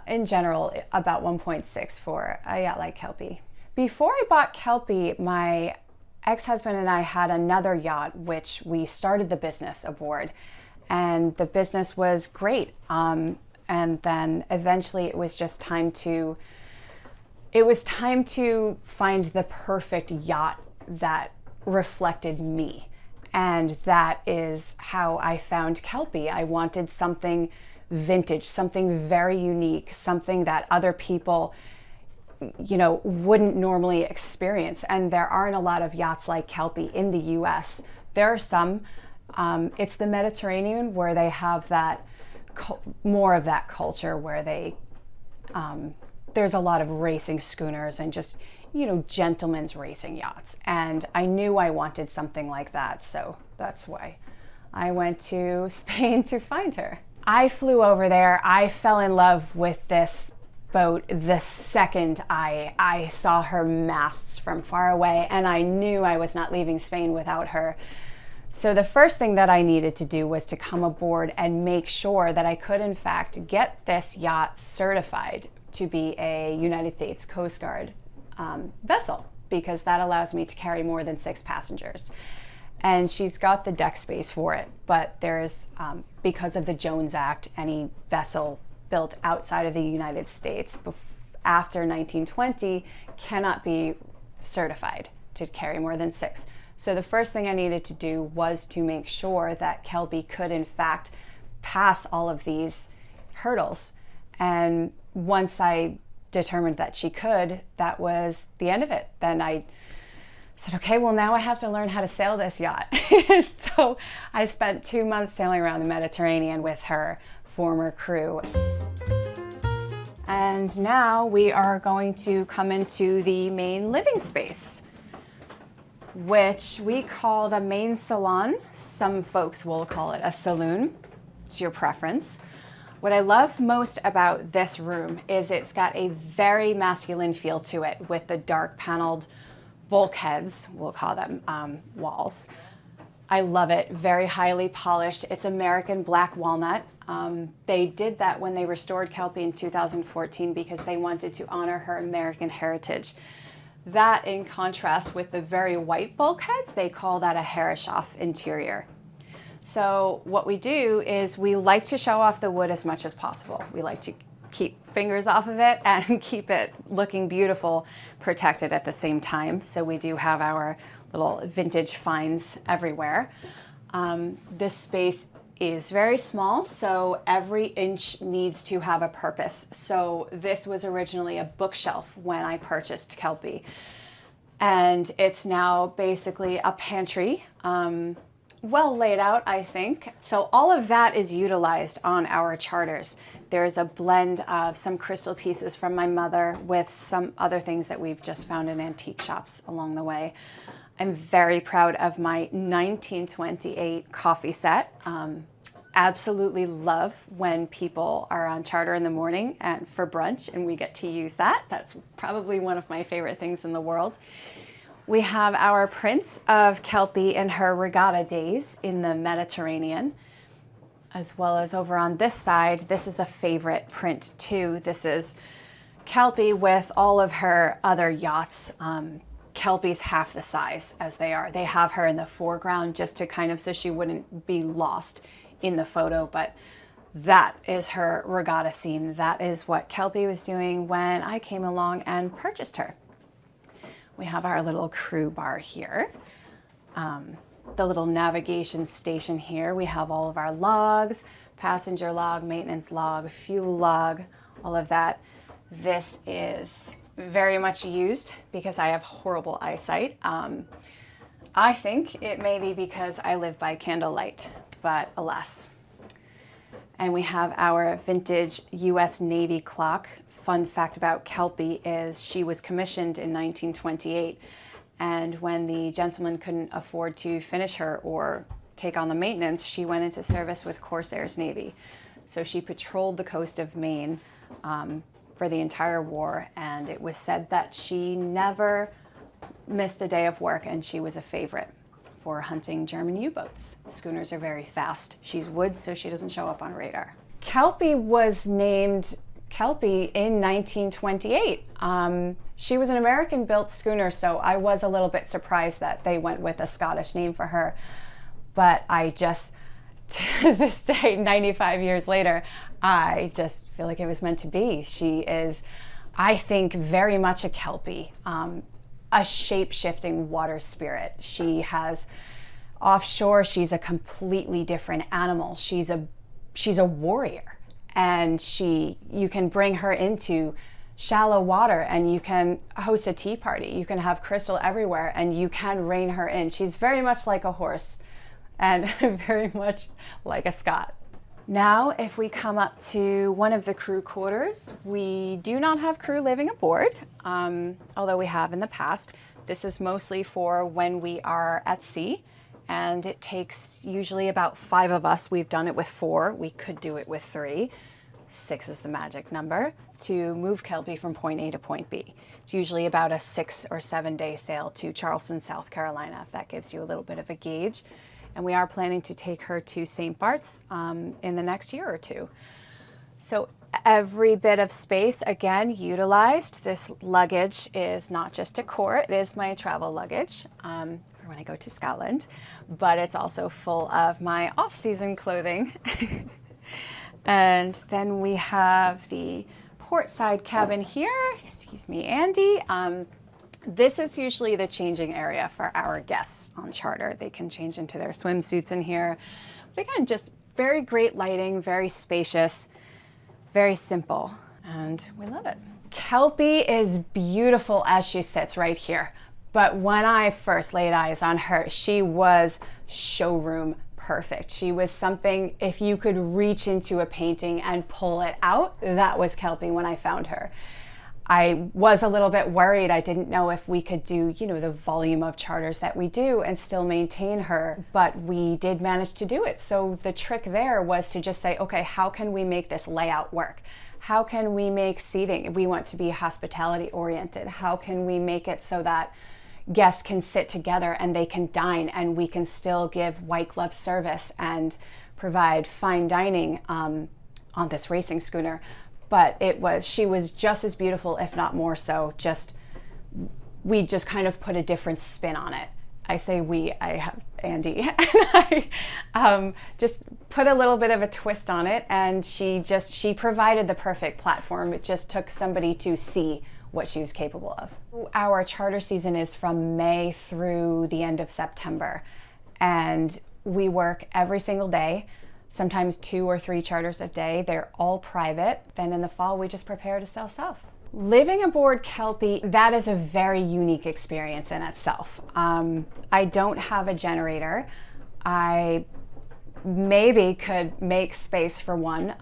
in general, about 1.6 for a yacht like Kelpie. Before I bought Kelpie, my ex-husband and I had another yacht which we started the business aboard, and the business was great. And then eventually it was time to find the perfect yacht that reflected me. And that is how I found Kelpie. I wanted something vintage, something very unique, something that other people, wouldn't normally experience. And there aren't a lot of yachts like Kelpie in the US. There are some. It's the Mediterranean where they have that more of that culture where they there's a lot of racing schooners and just gentlemen's racing yachts, and I knew I wanted something like that, so that's why I went to Spain to find her. I flew over there. I fell in love with this boat the second I saw her masts from far away, and I knew I was not leaving Spain without her. So the first thing that I needed to do was to come aboard and make sure that I could in fact get this yacht certified to be a United States Coast Guard vessel, because that allows me to carry more than 6 passengers. And she's got the deck space for it, but there's, because of the Jones Act, any vessel built outside of the United States after 1920 cannot be certified to carry more than 6. So the first thing I needed to do was to make sure that Kelpie could in fact pass all of these hurdles. And once I determined that she could, that was the end of it. Then I said, okay, well now I have to learn how to sail this yacht. So I spent 2 months sailing around the Mediterranean with her former crew. And now we are going to come into the main living space, which we call the main salon. Some folks will call it a saloon. It's your preference. What I love most about this room is it's got a very masculine feel to it with the dark paneled bulkheads, we'll call them walls. I love it, very highly polished. It's American black walnut. They did that when they restored Kelpie in 2014 because they wanted to honor her American heritage. That in contrast with the very white bulkheads, they call that a Herreshoff interior. So what we do is we like to show off the wood as much as possible. We like to keep fingers off of it and keep it looking beautiful, protected at the same time. So we do have our little vintage finds everywhere. This space is very small, so every inch needs to have a purpose. So this was originally a bookshelf when I purchased Kelpie, and it's now basically a pantry. Well laid out, I think. So all of that is utilized on our charters. There's a blend of some crystal pieces from my mother with some other things that we've just found in antique shops along the way. I'm very proud of my 1928 coffee set. Absolutely love when people are on charter in the morning and for brunch and we get to use that. That's probably one of my favorite things in the world. We have our Prince of Kelpie in her regatta days in the Mediterranean, as well as over on this side. This is a favorite print too. This is Kelpie with all of her other yachts. Kelpie's half the size as they are. They have her in the foreground just to kind of so she wouldn't be lost in the photo, but that is her regatta scene. That is what Kelpie was doing when I came along and purchased her. We have our little crew bar here, the little navigation station here. We have all of our logs, passenger log, maintenance log, fuel log, all of that. This is very much used because I have horrible eyesight. I think it may be because I live by candlelight, but alas. And we have our vintage US Navy clock. Fun fact about Kelpie is she was commissioned in 1928, and when the gentleman couldn't afford to finish her or take on the maintenance, she went into service with Corsairs Navy. So she patrolled the coast of Maine for the entire war, and it was said that she never missed a day of work, and she was a favorite for hunting German U-boats. Schooners are very fast. She's wood, so she doesn't show up on radar. Kelpie was named Kelpie in 1928. She was an American-built schooner, so I was a little bit surprised that they went with a Scottish name for her. But I just, to this day, 95 years later, I just feel like it was meant to be. She is, I think, very much a Kelpie, a shape-shifting water spirit. She has, offshore, she's a completely different animal. She's a warrior, and you can bring her into shallow water and you can host a tea party. You can have crystal everywhere and you can rein her in. She's very much like a horse and very much like a Scot. Now, if we come up to one of the crew quarters, we do not have crew living aboard, although we have in the past. This is mostly for when we are at sea, and it takes usually about 5 of us. We've done it with 4. We could do it with 3. 6 is the magic number to move Kelpie from point A to point B. It's usually about a 6 or 7 day sail to Charleston, South Carolina, if that gives you a little bit of a gauge. And we are planning to take her to St. Bart's in the next year or 2. So every bit of space, again, utilized. This luggage is not just Decor, it is my travel luggage for when I go to Scotland, but it's also full of my off-season clothing. And then we have the portside cabin here. Excuse me, Andy. This is usually the changing area for our guests on charter. They can change into their swimsuits in here. But again, just very great lighting, very spacious, very simple, and we love it. Kelpie is beautiful as she sits right here. But when I first laid eyes on her, she was showroom perfect. She was something, if you could reach into a painting and pull it out, that was Kelpie when I found her. I was a little bit worried. I didn't know if we could do, the volume of charters that we do and still maintain her, but we did manage to do it. So the trick there was to just say, okay, how can we make this layout work? How can we make seating? We want to be hospitality oriented. How can we make it so that guests can sit together and they can dine, and we can still give white glove service and provide fine dining on this racing schooner? But she was just as beautiful, if not more so. We just kind of put a different spin on it. I say we, I have Andy, and I just put a little bit of a twist on it, and she provided the perfect platform. It just took somebody to see what she was capable of. Our charter season is from May through the end of September, and we work every single day. Sometimes 2 or 3 charters a day. They're all private. Then in the fall, we just prepare to sail south. Living aboard Kelpie, that is a very unique experience in itself. I don't have a generator. I maybe could make space for one,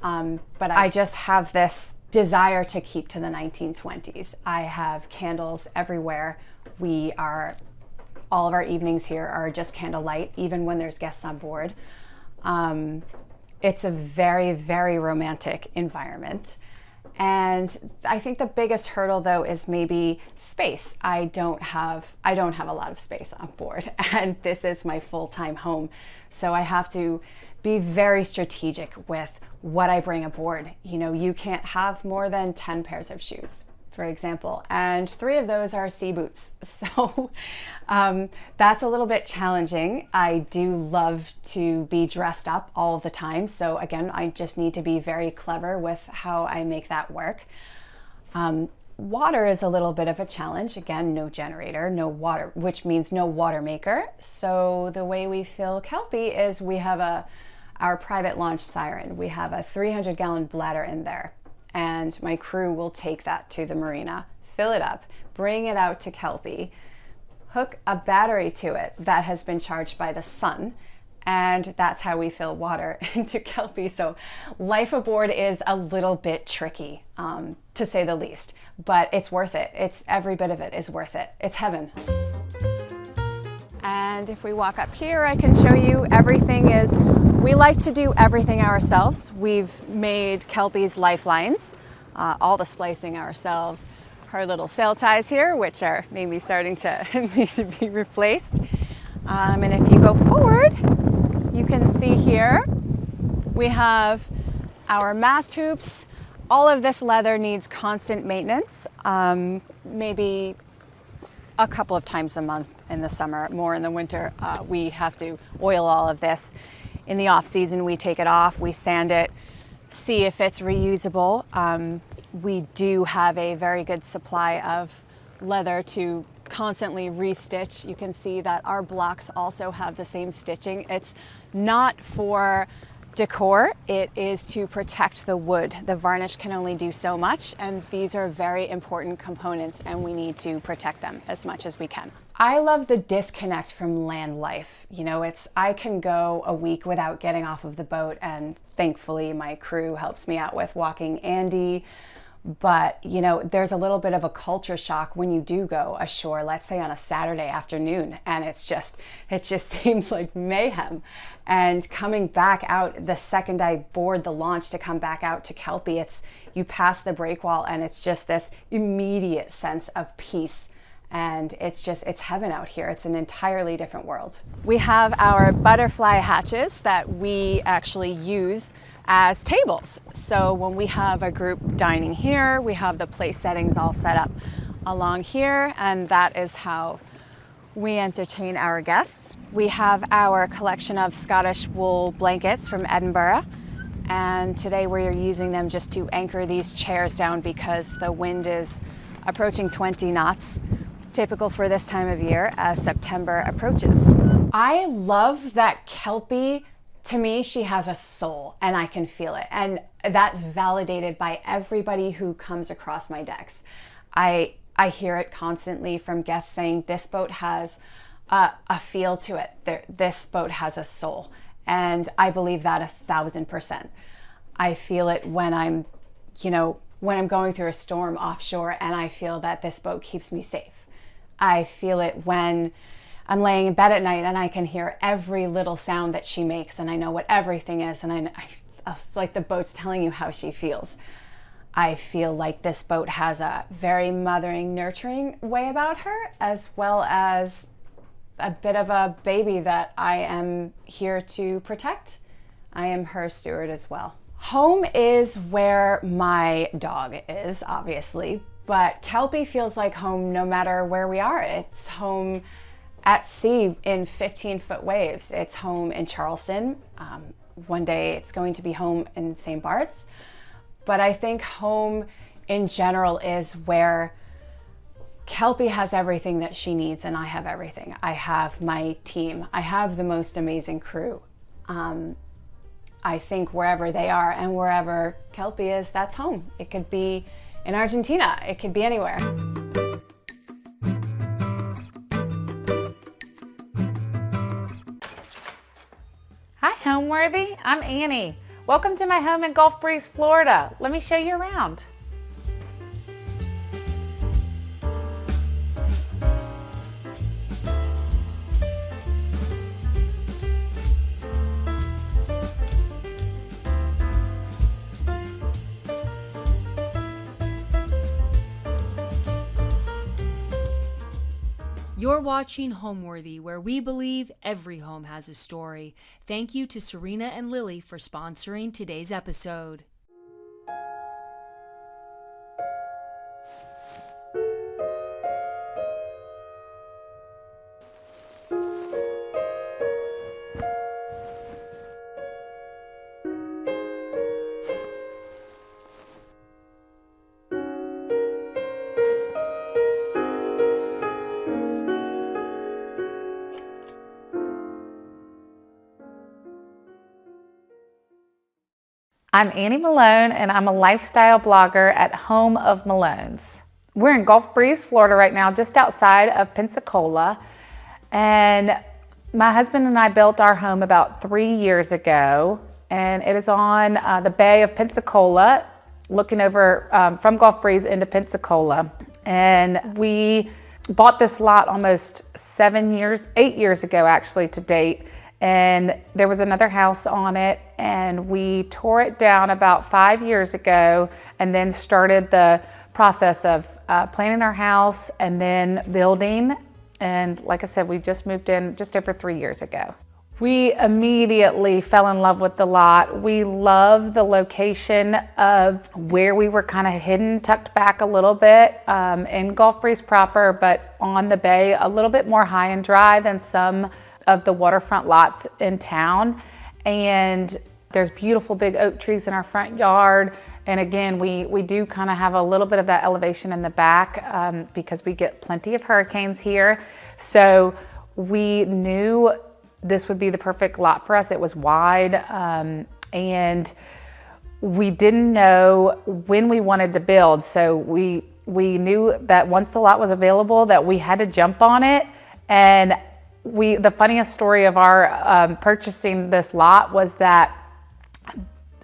but I just have this desire to keep to the 1920s. I have candles everywhere. All of our evenings here are just candlelight, even when there's guests on board. It's a very, very romantic environment. And I think the biggest hurdle, though, is maybe space. I don't have a lot of space on board, and this is my full-time home. So I have to be very strategic with what I bring aboard. You can't have more than 10 pairs of shoes, for example, and 3 of those are sea boots. So that's a little bit challenging. I do love to be dressed up all the time. So again, I just need to be very clever with how I make that work. Water is a little bit of a challenge. Again, no generator, no water, which means no water maker. So the way we fill Kelpie is we have our private launch siren. We have a 300-gallon bladder in there, and my crew will take that to the marina, fill it up, bring it out to Kelpie, hook a battery to it that has been charged by the sun, and that's how we fill water into Kelpie. So life aboard is a little bit tricky, to say the least, but it's worth it. Every bit of it is worth it. It's heaven. And if we walk up here, I can show you we like to do everything ourselves. We've made Kelpie's lifelines. all the splicing ourselves. Her little sail ties here, which are maybe starting to need to be replaced. And if you go forward, you can see here we have our mast hoops. All of this leather needs constant maintenance, maybe a couple of times a month in the summer, more in the winter. We have to oil all of this. In the off season, we take it off, we sand it, see if it's reusable. We do have a very good supply of leather to constantly restitch. You can see that our blocks also have the same stitching. It's not for decor, it is to protect the wood. The varnish can only do so much, and these are very important components, and we need to protect them as much as we can. I love the disconnect from land life. You know, I can go a week without getting off of the boat, and thankfully my crew helps me out with walking Andy. But, you know, there's a little bit of a culture shock when you do go ashore, let's say on a Saturday afternoon, and it just seems like mayhem. And coming back out, the second I board the launch to come back out to Kelpie, you pass the breakwall and it's just this immediate sense of peace. And it's heaven out here. It's an entirely different world. We have our butterfly hatches that we actually use as tables. So when we have a group dining here, we have the place settings all set up along here, and that is how we entertain our guests. We have our collection of Scottish wool blankets from Edinburgh, and today we're using them just to anchor these chairs down because the wind is approaching 20 knots, typical for this time of year as September approaches. I love that Kelpie, to me, she has a soul and I can feel it. And that's validated by everybody who comes across my decks. I hear it constantly from guests saying this boat has a feel to it. This boat has a soul. And I believe that 1,000%. I feel it when I'm going through a storm offshore and I feel that this boat keeps me safe. I feel it when I'm laying in bed at night and I can hear every little sound that she makes and I know what everything is, and it's like the boat's telling you how she feels. I feel like this boat has a very mothering, nurturing way about her, as well as a bit of a baby that I am here to protect. I am her steward as well. Home is where my dog is, obviously, but Kelpie feels like home no matter where we are. It's home at sea in 15-foot waves. It's home in Charleston. One day it's going to be home in St. Bart's. But I think home in general is where Kelpie has everything that she needs and I have everything. I have my team. I have the most amazing crew. I think wherever they are and wherever Kelpie is, that's home. It could be in Argentina. It could be anywhere. Hi, Homeworthy. I'm Annie. Welcome to my home in Gulf Breeze, Florida. Let me show you around. You're watching Homeworthy, where we believe every home has a story. Thank you to Serena and Lily for sponsoring today's episode. I'm Annie Malone, and I'm a lifestyle blogger at Home of Malone's. We're in Gulf Breeze, Florida right now, just outside of Pensacola. And my husband and I built our home about 3 years ago, and it is on the Bay of Pensacola, looking over from Gulf Breeze into Pensacola. And we bought this lot almost 8 years ago actually to date. and there was another house on it, and we tore it down about 5 years ago and then started the process of planning our house and then building. And like I said, we just moved in just over 3 years ago. We immediately fell in love with the lot. We love the location of where we were kind of hidden, tucked back a little bit in Gulf Breeze proper, but on the bay, a little bit more high and dry than some of the waterfront lots in town. And there's beautiful big oak trees in our front yard. And again, we do kind of have a little bit of that elevation in the back because we get plenty of hurricanes here. So we knew this would be the perfect lot for us. It was wide, and we didn't know when we wanted to build. So we knew that once the lot was available that we had to jump on it. And the funniest story of our purchasing this lot was that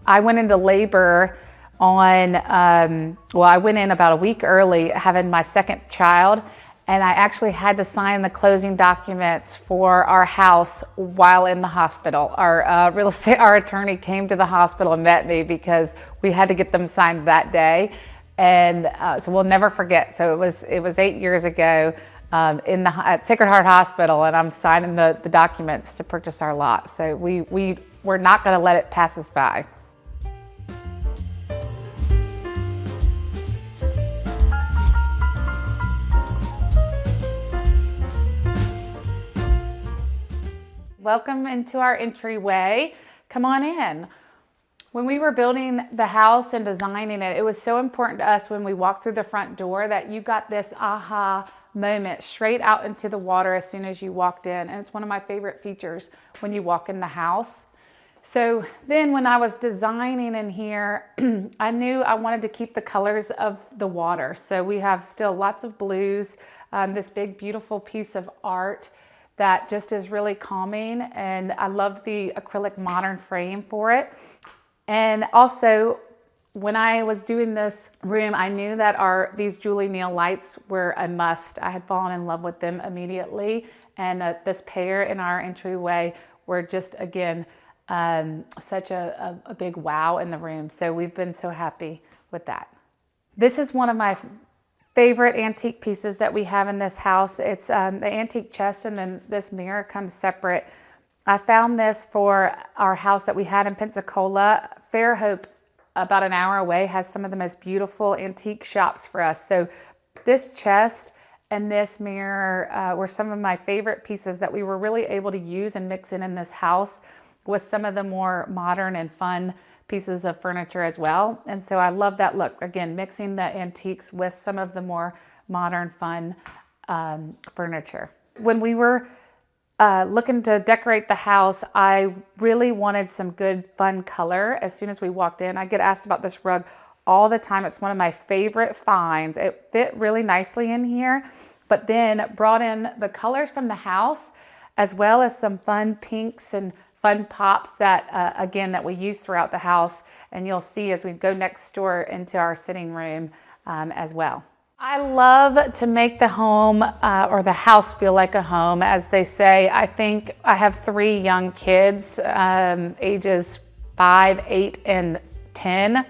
I went into labor on, I went in about a week early having my second child, and I actually had to sign the closing documents for our house while in the hospital. Our our attorney came to the hospital and met me because we had to get them signed that day. And so we'll never forget. So it was 8 years ago at Sacred Heart Hospital, and I'm signing the documents to purchase our lot. So we're not gonna let it pass us by. Welcome into our entryway. Come on in. When we were building the house and designing it, it was so important to us when we walked through the front door that you got this aha moment straight out into the water as soon as you walked in. And it's one of my favorite features when you walk in the house. So then when I was designing in here, I knew I wanted to keep the colors of the water. So we have still lots of blues, this big beautiful piece of art that just is really calming, and I loved the acrylic modern frame for it. And also, when I was doing this room, I knew that these Julie Neal lights were a must. I had fallen in love with them immediately, and this pair in our entryway were just, again, such a big wow in the room. So we've been so happy with that. This is one of my favorite antique pieces that we have in this house. It's the antique chest, and then this mirror comes separate. I found this for our house that we had in Pensacola. Fairhope, about an hour away, has some of the most beautiful antique shops for us. So this chest and this mirror were some of my favorite pieces that we were really able to use and mix in this house with some of the more modern and fun pieces of furniture as well. And so I love that look. Again, mixing the antiques with some of the more modern, fun furniture. When we were looking to decorate the house, I really wanted some good, fun color. As soon as we walked in, I get asked about this rug all the time. It's one of my favorite finds. It fit really nicely in here, but then brought in the colors from the house, as well as some fun pinks and fun pops that, again, that we use throughout the house. And you'll see as we go next door into our sitting room as well. I love to make the home or the house feel like a home, as they say. I think I have 3 young kids, ages 5, 8, and 10.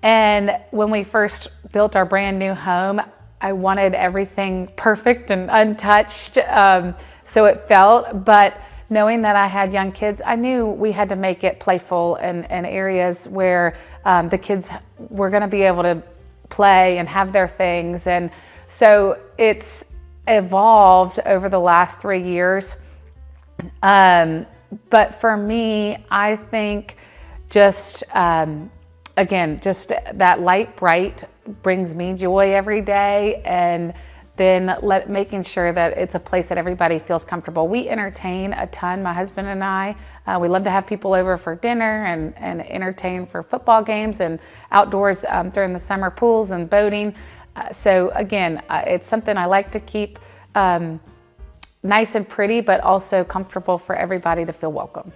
And when we first built our brand new home, I wanted everything perfect and untouched, so it felt, but knowing that I had young kids, I knew we had to make it playful and areas where the kids were gonna be able to play and have their things. And so it's evolved over the last 3 years. But for me, I think just, again, just that light bright brings me joy every day. And then making sure that it's a place that everybody feels comfortable. We entertain a ton, my husband and I. We love to have people over for dinner and entertain for football games and outdoors during the summer, pools and boating. So again, it's something I like to keep nice and pretty, but also comfortable for everybody to feel welcome.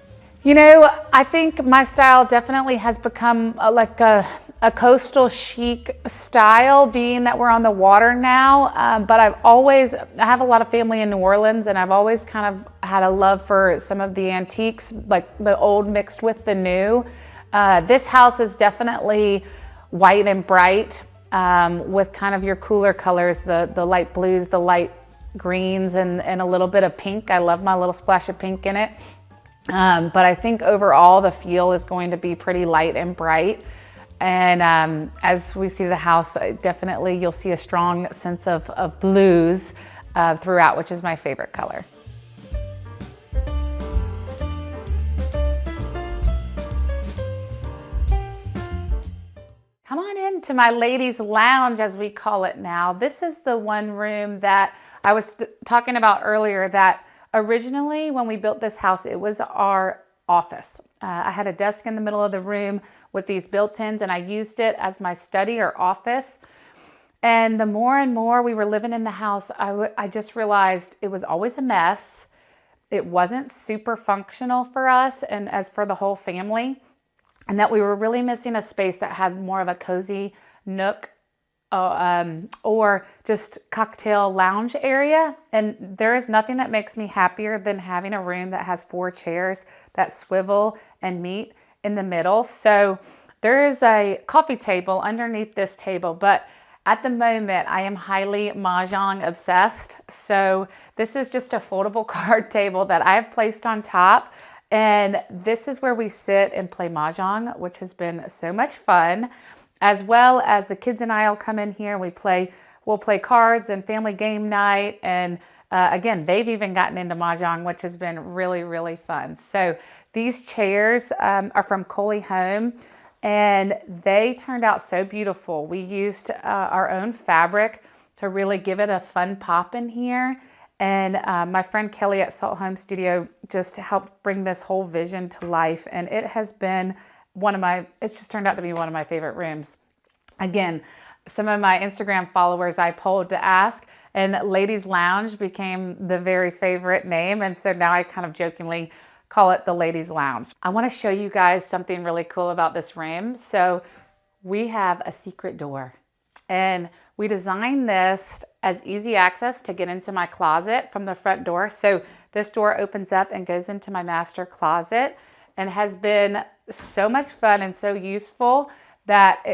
You know, I think my style definitely has become like a coastal chic style, being that we're on the water now. But I have a lot of family in New Orleans, and I've always kind of had a love for some of the antiques, like the old mixed with the new. This house is definitely white and bright, with kind of your cooler colors, the light blues, the light greens, and a little bit of pink. I love my little splash of pink in it. But I think overall the feel is going to be pretty light and bright. And as we see the house, definitely you'll see a strong sense of blues throughout, which is my favorite color. Come on into my ladies' lounge, as we call it now. This is the one room that I was talking about earlier, that originally when we built this house, it was our office. I had a desk in the middle of the room with these built-ins, and I used it as my study or office. And the more and more we were living in the house, I just realized it was always a mess. It wasn't super functional for us and as for the whole family, and that we were really missing a space that had more of a cozy nook or just cocktail lounge area. And there is nothing that makes me happier than having a room that has 4 chairs that swivel and meet in the middle. So there is a coffee table underneath this table, but at the moment I am highly mahjong obsessed. So this is just a foldable card table that I have placed on top. And this is where we sit and play mahjong, which has been so much fun, as well as the kids and I will come in here and we'll play cards and family game night. And again, they've even gotten into mahjong, which has been really, really fun. So these chairs are from Coley Home, and they turned out so beautiful. We used our own fabric to really give it a fun pop in here. And my friend Kelly at Salt Home Studio just helped bring this whole vision to life. And it has been it's just turned out to be one of my favorite rooms. Again, some of my Instagram followers I polled to ask, and Ladies Lounge became the very favorite name. And so now I kind of jokingly call it the Ladies Lounge. I want to show you guys something really cool about this room. So we have a secret door, and we designed this as easy access to get into my closet from the front door. So this door opens up and goes into my master closet, and has been so much fun and so useful that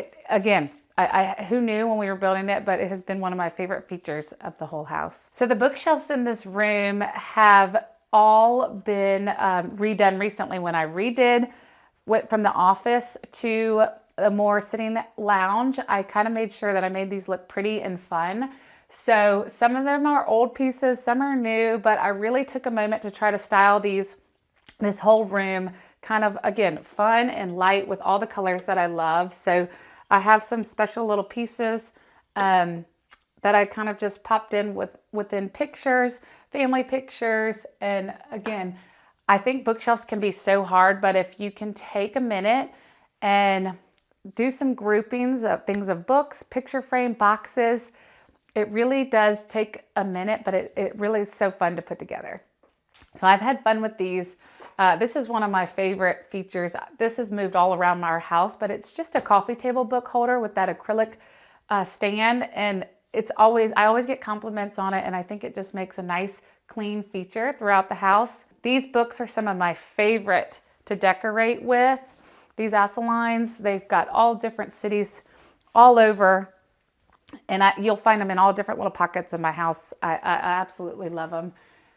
who knew when we were building it, but it has been one of my favorite features of the whole house. So the bookshelves in this room have all been redone recently. When I went from the office to a more sitting lounge, I kind of made sure that I made these look pretty and fun. So some of them are old pieces, some are new, but I really took a moment to try to style this whole room kind of, again, fun and light with all the colors that I love. So I have some special little pieces that I kind of just popped in within pictures, family pictures. And again, I think bookshelves can be so hard, but if you can take a minute and do some groupings of things, of books, picture frame, boxes, it really does take a minute, but it really is so fun to put together. So I've had fun with these. This is one of my favorite features. This has moved all around our house, but it's just a coffee table book holder with that acrylic stand. And I always get compliments on it, and I think it just makes a nice, clean feature throughout the house. These books are some of my favorite to decorate with. These Asselines, they've got all different cities all over, and you'll find them in all different little pockets of my house. I absolutely love them.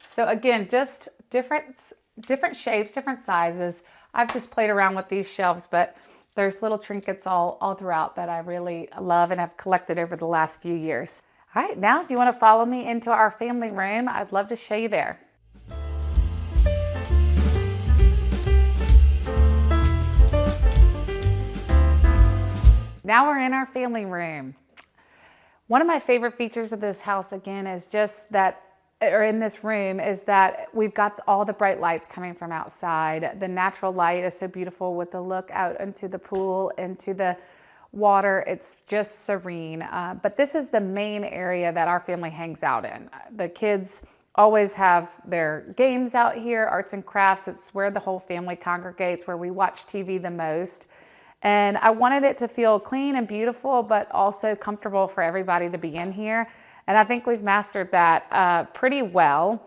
So again, just different shapes, different sizes. I've just played around with these shelves, but there's little trinkets all throughout that I really love and have collected over the last few years. All right, now if you want to follow me into our family room, I'd love to show you there. Now we're in our family room. One of my favorite features of this house, again, is just that, or in this room, is that we've got all the bright lights coming from outside. The natural light is so beautiful with the look out into the pool, into the water. It's just serene. But this is the main area that our family hangs out in. The kids always have their games out here, arts and crafts. It's where the whole family congregates, where we watch TV the most. And I wanted it to feel clean and beautiful, but also comfortable for everybody to be in here. And I think we've mastered that pretty well.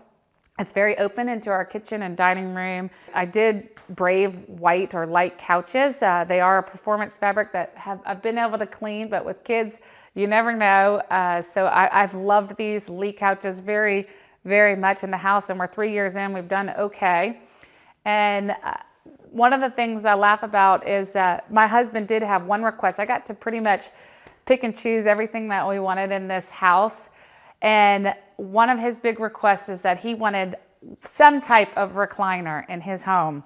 It's very open into our kitchen and dining room. I did brave white or light couches. They are a performance fabric that I've been able to clean, but with kids, you never know. So I've loved these Lee couches very, very much in the house, and we're 3 years in, we've done okay. And one of the things I laugh about is my husband did have one request. I got to pretty much pick and choose everything that we wanted in this house. And one of his big requests is that he wanted some type of recliner in his home.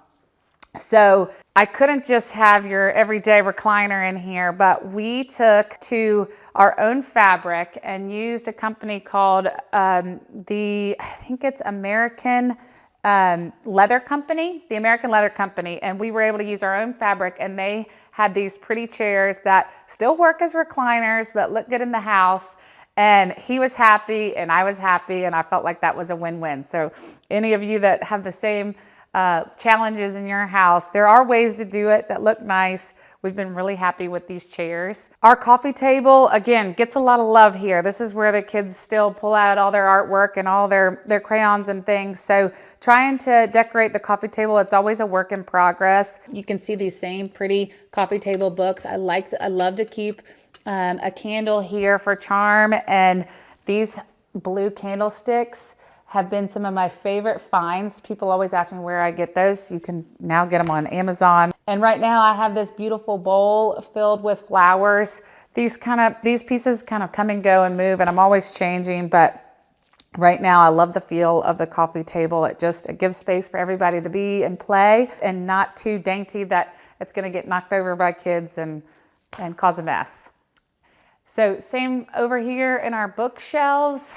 So I couldn't just have your everyday recliner in here, but we took to our own fabric and used a company called I think it's American Leather Company, the American Leather Company. And we were able to use our own fabric, and they had these pretty chairs that still work as recliners, but look good in the house. And he was happy and I was happy, and I felt like that was a win-win. So any of you that have the same challenges in your house, there are ways to do it that look nice. We've been really happy with these chairs. Our coffee table, again, gets a lot of love here. This is where the kids still pull out all their artwork and all their crayons and things. So trying to decorate the coffee table, it's always a work in progress. You can see these same pretty coffee table books. I love to keep a candle here for charm, and these blue candlesticks have been some of my favorite finds. People always ask me where I get those. You can now get them on Amazon. And right now I have this beautiful bowl filled with flowers. These pieces kind of come and go and move, and I'm always changing, but right now I love the feel of the coffee table. It gives space for everybody to be and play, and not too dainty that it's gonna get knocked over by kids and cause a mess. So same over here in our bookshelves.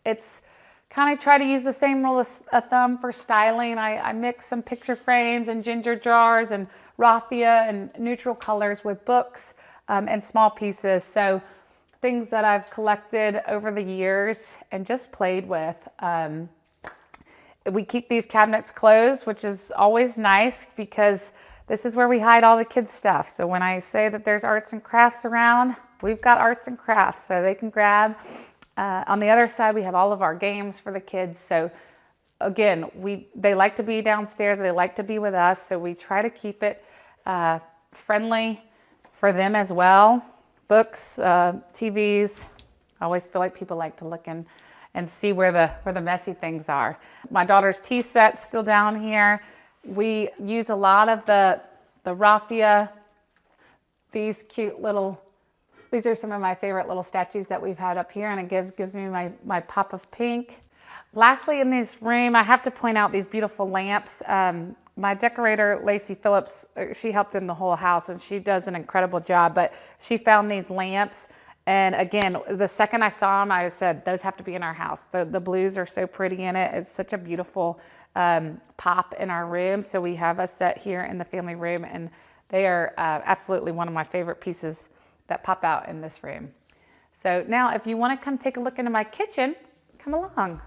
It's kind of try to use the same rule of thumb for styling. I mix some picture frames and ginger jars and raffia and neutral colors with books and small pieces. So things that I've collected over the years and just played with. We keep these cabinets closed, which is always nice because this is where we hide all the kids' stuff. So when I say that there's arts and crafts around, we've got arts and crafts so they can grab. On the other side, we have all of our games for the kids. So again, they like to be downstairs. They like to be with us. So we try to keep it friendly for them as well. Books, TVs. I always feel like people like to look in and see where the messy things are. My daughter's tea set's still down here. We use a lot of the raffia. These are some of my favorite little statues that we've had up here, and it gives me my pop of pink. Lastly, in this room, I have to point out these beautiful lamps. My decorator, Lacey Phillips, she helped in the whole house, and she does an incredible job, but she found these lamps. And again, the second I saw them, I said, those have to be in our house. The blues are so pretty in it. It's such a beautiful pop in our room. So we have a set here in the family room, and they are absolutely one of my favorite pieces that pop out in this room. So now if you want to come take a look into my kitchen, come along.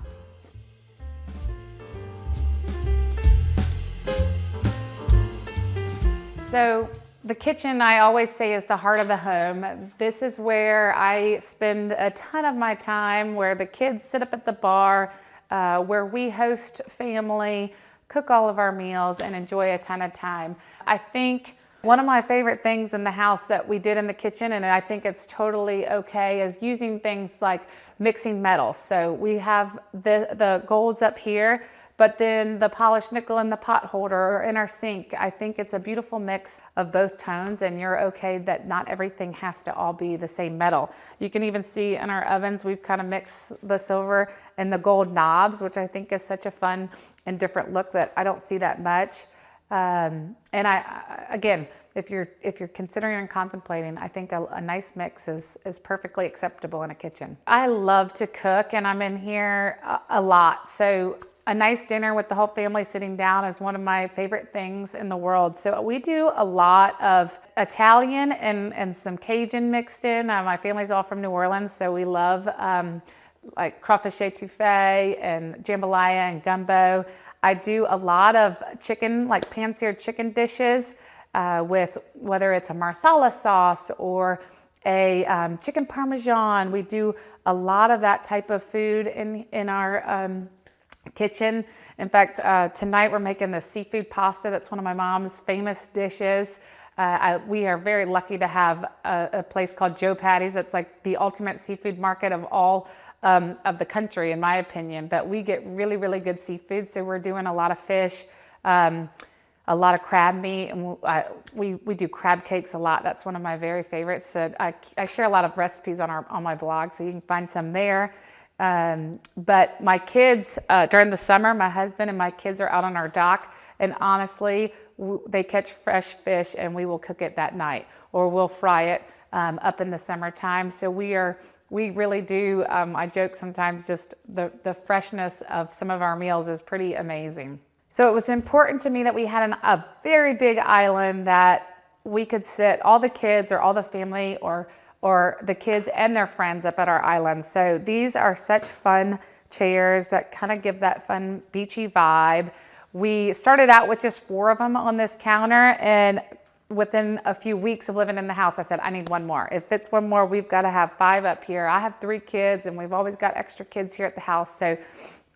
So the kitchen, I always say, is the heart of the home. This is where I spend a ton of my time, where the kids sit up at the bar, where we host family, cook all of our meals, and enjoy a ton of time. I think one of my favorite things in the house that we did in the kitchen, and I think it's totally okay, is using things like mixing metals. So we have the golds up here, but then the polished nickel in the pot holder or in our sink. I think it's a beautiful mix of both tones, and you're okay that not everything has to all be the same metal. You can even see in our ovens, we've kind of mixed the silver and the gold knobs, which I think is such a fun and different look that I don't see that much. And again, if you're considering and contemplating, I think a nice mix is perfectly acceptable in a kitchen. I love to cook, and I'm in here a lot. So a nice dinner with the whole family sitting down is one of my favorite things in the world. So we do a lot of Italian and some Cajun mixed in. My family's all from New Orleans, so we love like crawfish etouffee and jambalaya and gumbo. I do a lot of chicken, like pan-seared chicken dishes with whether it's a marsala sauce or a chicken parmesan. We do a lot of that type of food in our kitchen. In fact, tonight we're making the seafood pasta. That's one of my mom's famous dishes. We are very lucky to have a place called Joe Patty's. That's like the ultimate seafood market of all of the country, in my opinion. But we get really, really good seafood. So we're doing a lot of fish, a lot of crab meat, and we do crab cakes a lot. That's one of my very favorites. So I share a lot of recipes on my blog, so you can find some there. But my kids, during the summer, my husband and my kids are out on our dock, and honestly, they catch fresh fish and we will cook it that night, or we'll fry it up in the summertime. So we really do, I joke sometimes, just the freshness of some of our meals is pretty amazing. So it was important to me that we had a very big island that we could sit, all the kids or all the family or the kids and their friends up at our island. So these are such fun chairs that kind of give that fun beachy vibe. We started out with just 4 of them on this counter, and within a few weeks of living in the house, I said, I need one more. If it's one more, we've got to have 5 up here. I have 3 kids, and we've always got extra kids here at the house. So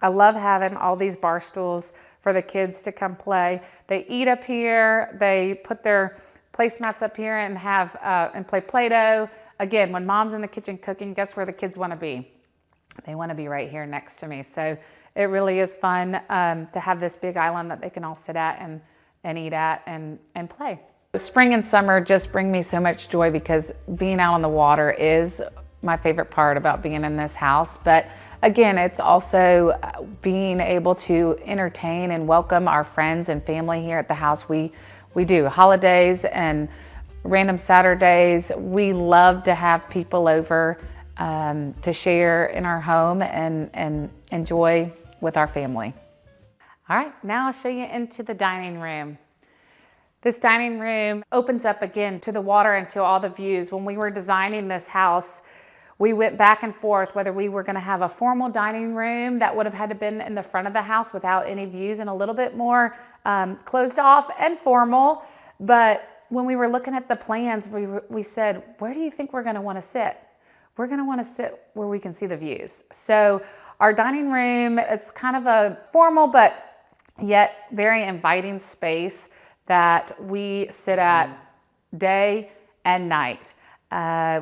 I love having all these bar stools for the kids to come play. They eat up here. They put their placemats up here and have and play Play-Doh. Again, when mom's in the kitchen cooking, guess where the kids want to be? They want to be right here next to me. So it really is fun to have this big island that they can all sit at and eat at and play. Spring and summer just bring me so much joy because being out on the water is my favorite part about being in this house. But again, it's also being able to entertain and welcome our friends and family here at the house. We do holidays and random Saturdays. We love to have people over to share in our home and enjoy with our family. All right, now I'll show you into the dining room. This dining room opens up again to the water and to all the views. When we were designing this house, we went back and forth whether we were going to have a formal dining room that would have had to been in the front of the house without any views and a little bit more closed off and formal. But when we were looking at the plans, we said, where do you think we're going to want to sit? We're going to want to sit where we can see the views. So our dining room, it's kind of a formal but yet very inviting space that we sit at day and night.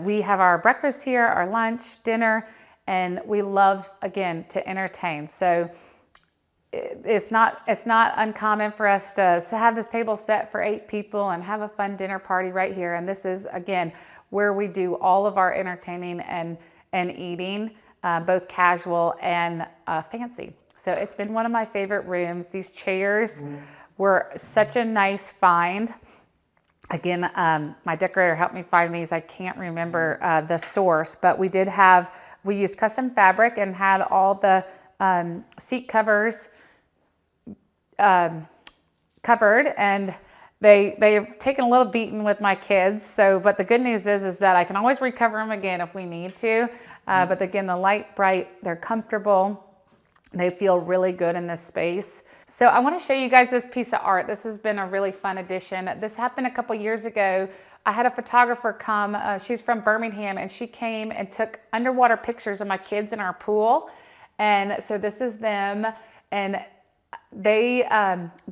We have our breakfast here, our lunch, dinner, and we love, again, to entertain. So it's not uncommon for us to have this table set for 8 people and have a fun dinner party right here. And this is, again, where we do all of our entertaining and eating, both casual and fancy. So it's been one of my favorite rooms. These chairs were such a nice find. Again, my decorator helped me find these. I can't remember the source, but we used custom fabric and had all the seat covers covered, and they've taken a little beating with my kids. So, but the good news is that I can always recover them again if we need to. But again, the light, bright, they're comfortable. They feel really good in this space. So I want to show you guys this piece of art. This has been a really fun addition. This happened a couple years ago. I had a photographer come, she's from Birmingham, and she came and took underwater pictures of my kids in our pool. And so this is them. And they,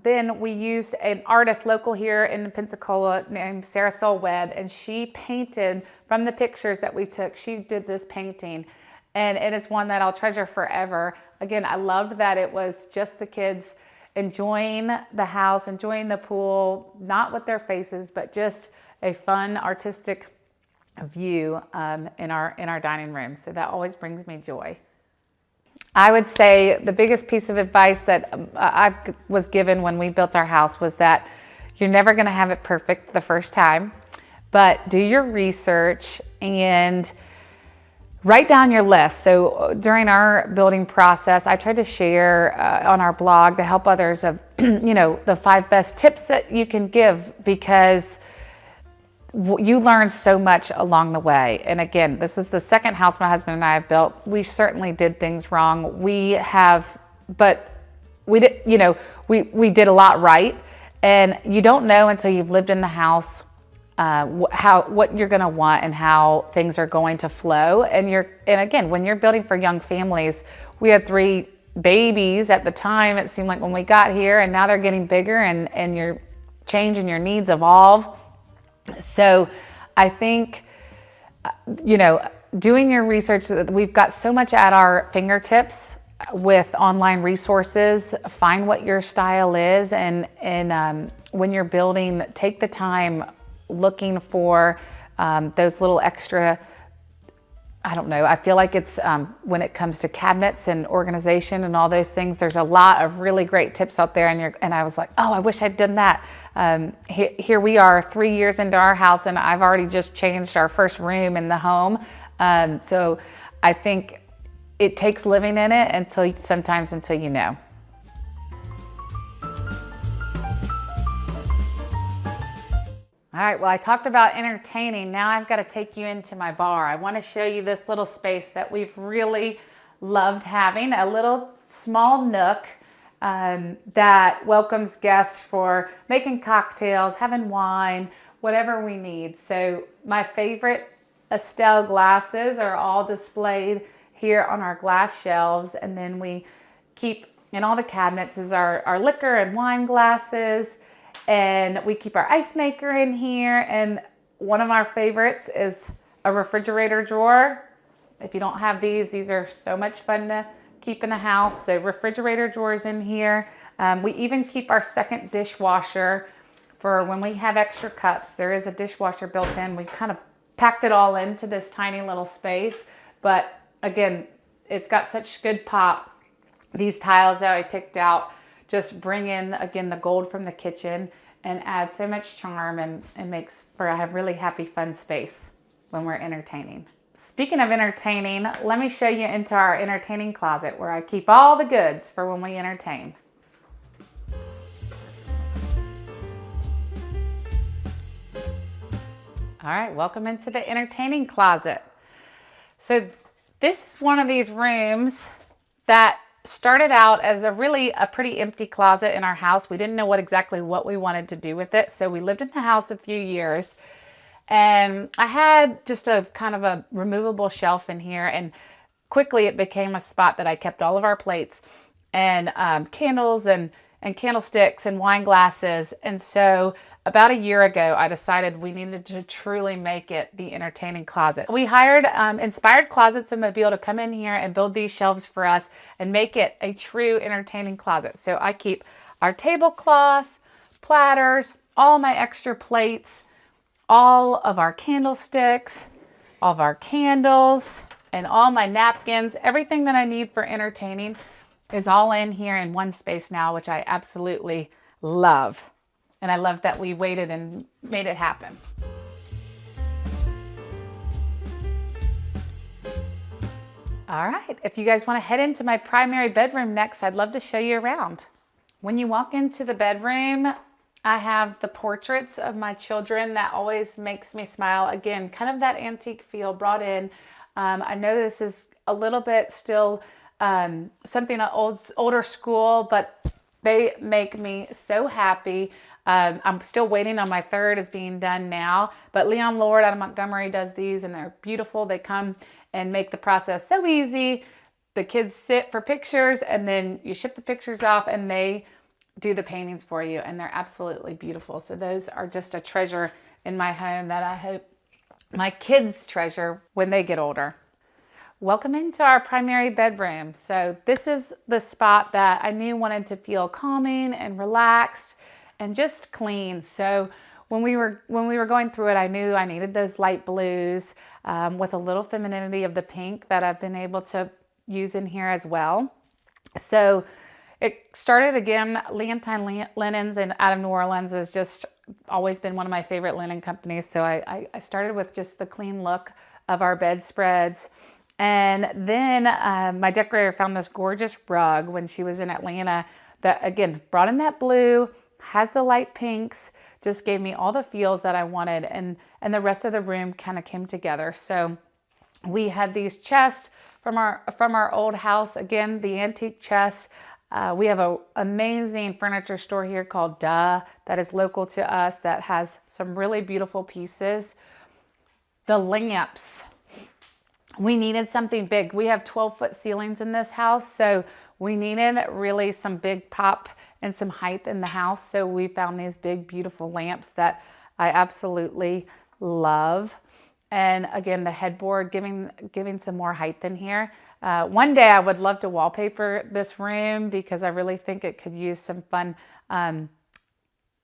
then we used an artist local here in Pensacola named Sarah Sol Webb, and she painted from the pictures that we took. She did this painting, and it is one that I'll treasure forever. Again, I loved that it was just the kids enjoying the house, enjoying the pool, not with their faces, but just a fun artistic view in our dining room. So that always brings me joy. I would say the biggest piece of advice that I was given when we built our house was that you're never going to have it perfect the first time, but do your research and write down your list. So during our building process, I tried to share on our blog to help others of, the 5 best tips that you can give, because you learn so much along the way. And again, this is the second house my husband and I have built. We certainly did things wrong. We did a lot right. And you don't know until you've lived in the house what you're going to want and how things are going to flow. And again, when you're building for young families, we had 3 babies at the time, it seemed like, when we got here, and now they're getting bigger, and your change and your needs evolve. So I think, you know, doing your research, we've got so much at our fingertips with online resources. Find what your style is, and when you're building, take the time looking for those little extra, I don't know, I feel like it's when it comes to cabinets and organization and all those things, there's a lot of really great tips out there, and I was like, oh, I wish I'd done that. Here we are 3 years into our house, and I've already just changed our first room in the home. So I think it takes living in it until you know. All right, well, I talked about entertaining. Now I've got to take you into my bar. I want to show you this little space that we've really loved having, a little small nook that welcomes guests for making cocktails, having wine, whatever we need. So my favorite Estelle glasses are all displayed here on our glass shelves, and then we keep in all the cabinets is our liquor and wine glasses, and we keep our ice maker in here. And one of our favorites is a refrigerator drawer. If you don't have these are so much fun to keep in the house. So refrigerator drawers in here. We even keep our second dishwasher for when we have extra cups. There is a dishwasher built in. We kind of packed it all into this tiny little space, but again, it's got such good pop. These tiles that I picked out just bring in, again, the gold from the kitchen and add so much charm, and makes for a really happy, fun space when we're entertaining. Speaking of entertaining, let me show you into our entertaining closet where I keep all the goods for when we entertain. All right, welcome into the entertaining closet. So this is one of these rooms that started out as a pretty empty closet in our house. We didn't know exactly what we wanted to do with it. So we lived in the house a few years, and I had just a kind of a removable shelf in here, and quickly it became a spot that I kept all of our plates and candles and candlesticks and wine glasses. And so about a year ago, I decided we needed to truly make it the entertaining closet. We hired Inspired Closets in Mobile to come in here and build these shelves for us and make it a true entertaining closet. So I keep our tablecloths, platters, all my extra plates, all of our candlesticks, all of our candles, and all my napkins. Everything that I need for entertaining is all in here in one space now, which I absolutely love. And I love that we waited and made it happen. All right, if you guys want to head into my primary bedroom next, I'd love to show you around. When you walk into the bedroom, I have the portraits of my children that always makes me smile. Again, kind of that antique feel brought in. I know this is a little bit still something older school, but they make me so happy. I'm still waiting on my third is being done now, but Leon Lord out of Montgomery does these, and they're beautiful. They come and make the process so easy. The kids sit for pictures, and then you ship the pictures off, and they do the paintings for you, and they're absolutely beautiful. So those are just a treasure in my home that I hope my kids treasure when they get older. Welcome into our primary bedroom. So this is the spot that I knew wanted to feel calming and relaxed and just clean. So when we were going through it, I knew I needed those light blues with a little femininity of the pink that I've been able to use in here as well. So it started again, Leontine Linens and out of New Orleans has just always been one of my favorite linen companies. So I started with just the clean look of our bedspreads. And then my decorator found this gorgeous rug when she was in Atlanta that, again, brought in that blue, has the light pinks, just gave me all the feels that I wanted. And the rest of the room kind of came together. So we had these chests from our old house. Again, the antique chest. We have an amazing furniture store here called Duh that is local to us that has some really beautiful pieces. The lamps. we needed something big. We have 12-foot ceilings in this house, so we needed really some big pop and some height in the house. So we found these big, beautiful lamps that I absolutely love. And again, the headboard giving some more height in here. One day I would love to wallpaper this room because I really think it could use some fun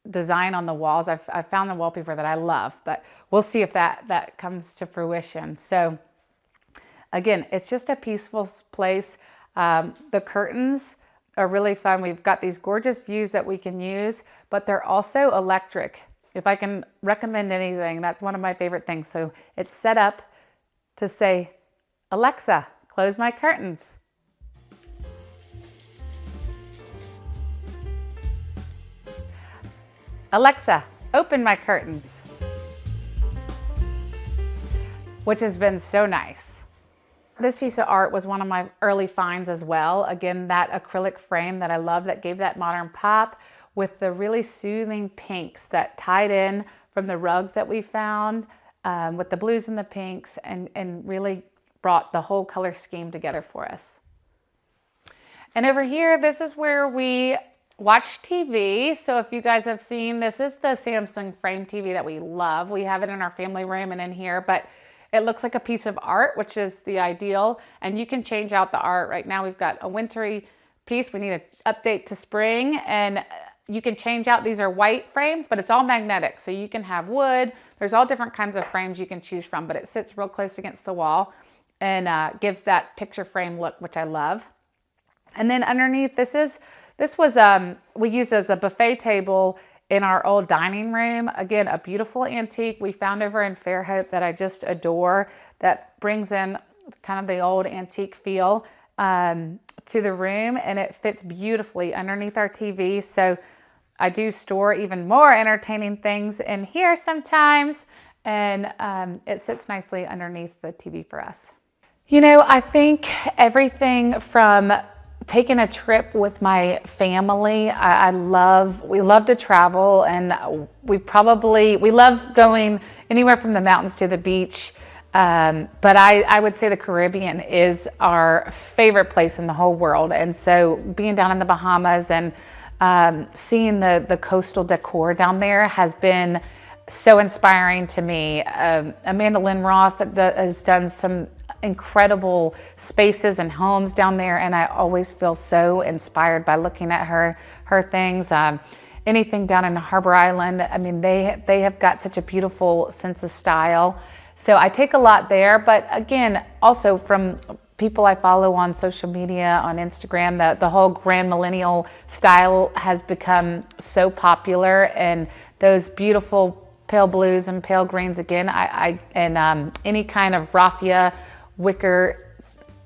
design on the walls. I've found the wallpaper that I love, but we'll see if that comes to fruition. So again, it's just a peaceful place. The curtains are really fun. We've got these gorgeous views that we can use, but they're also electric. If I can recommend anything, that's one of my favorite things. So it's set up to say, Alexa, close my curtains. Alexa, open my curtains. Which has been so nice. This piece of art was one of my early finds as well. Again, that acrylic frame that I love that gave that modern pop with the really soothing pinks that tied in from the rugs that we found with the blues and the pinks and really brought the whole color scheme together for us. And over here, this is where we watch TV. So if you guys have seen, this is the Samsung frame TV that we love. We have it in our family room and in here, but it looks like a piece of art, which is the ideal. And you can change out the art. Right now we've got a wintry piece. We need to update to spring, and you can change out. These are white frames, but it's all magnetic. So you can have wood. There's all different kinds of frames you can choose from, but it sits real close against the wall and gives that picture frame look, which I love. And then underneath, this was we used as a buffet table in our old dining room. Again, a beautiful antique we found over in Fairhope that I just adore, that brings in kind of the old antique feel to the room, and it fits beautifully underneath our TV. So I do store even more entertaining things in here sometimes, and it sits nicely underneath the TV for us. You know, I think everything from taking a trip with my family. We love to travel, and we love going anywhere from the mountains to the beach. But I would say the Caribbean is our favorite place in the whole world. And so being down in the Bahamas and seeing the coastal decor down there has been so inspiring to me. Amanda Lynn-Roth has done some incredible spaces and homes down there, and I always feel so inspired by looking at her things. Anything down in Harbor Island, I mean, they have got such a beautiful sense of style. So I take a lot there, but again, also from people I follow on social media, on Instagram, the whole grand millennial style has become so popular, and those beautiful pale blues and pale greens again, any kind of raffia, wicker,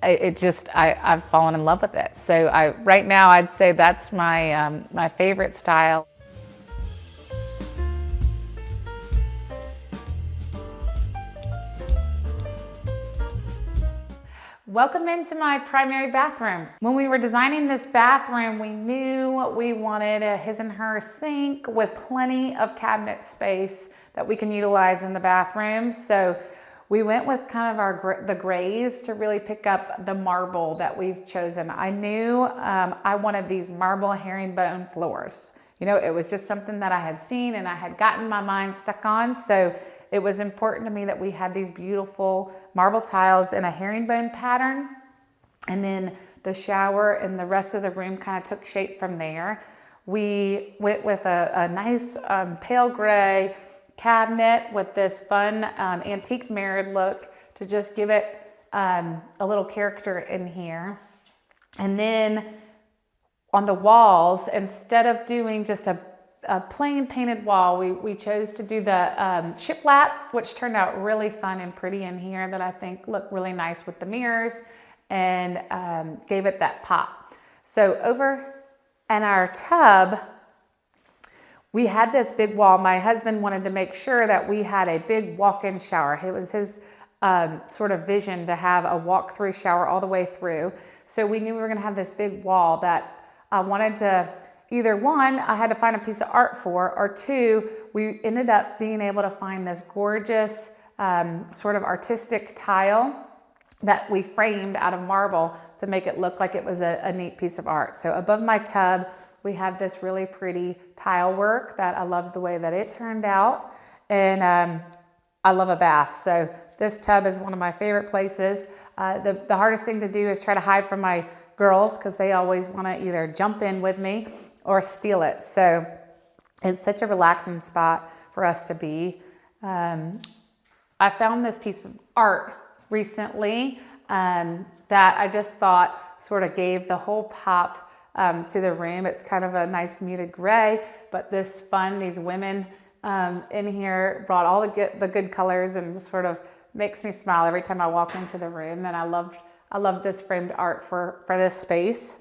I've fallen in love with it. So right now I'd say that's my my favorite style. Welcome into my primary bathroom. When we were designing this bathroom, we knew we wanted a his and her sink with plenty of cabinet space that we can utilize in the bathroom. So we went with kind of the grays to really pick up the marble that we've chosen. I knew I wanted these marble herringbone floors. You know, it was just something that I had seen and I had gotten my mind stuck on. So it was important to me that we had these beautiful marble tiles in a herringbone pattern. And then the shower and the rest of the room kind of took shape from there. We went with a nice pale gray cabinet with this fun antique mirrored look to just give it a little character in here. And then on the walls, instead of doing just a plain painted wall, we chose to do the shiplap, which turned out really fun and pretty in here, that I think looked really nice with the mirrors and gave it that pop. So over in our tub, we had this big wall. My husband wanted to make sure that we had a big walk-in shower. It was his sort of vision to have a walk-through shower all the way through. So we knew we were gonna have this big wall that I wanted to, either one, I had to find a piece of art for, or two, we ended up being able to find this gorgeous sort of artistic tile that we framed out of marble to make it look like it was a neat piece of art. So above my tub, we have this really pretty tile work that I love the way that it turned out. And I love a bath. So this tub is one of my favorite places. The hardest thing to do is try to hide from my girls because they always want to either jump in with me or steal it. So it's such a relaxing spot for us to be. I found this piece of art recently that I just thought sort of gave the whole pop to the room. It's kind of a nice muted gray, but these women in here brought all the good colors and just sort of makes me smile every time I walk into the room. And I love this framed art for this space.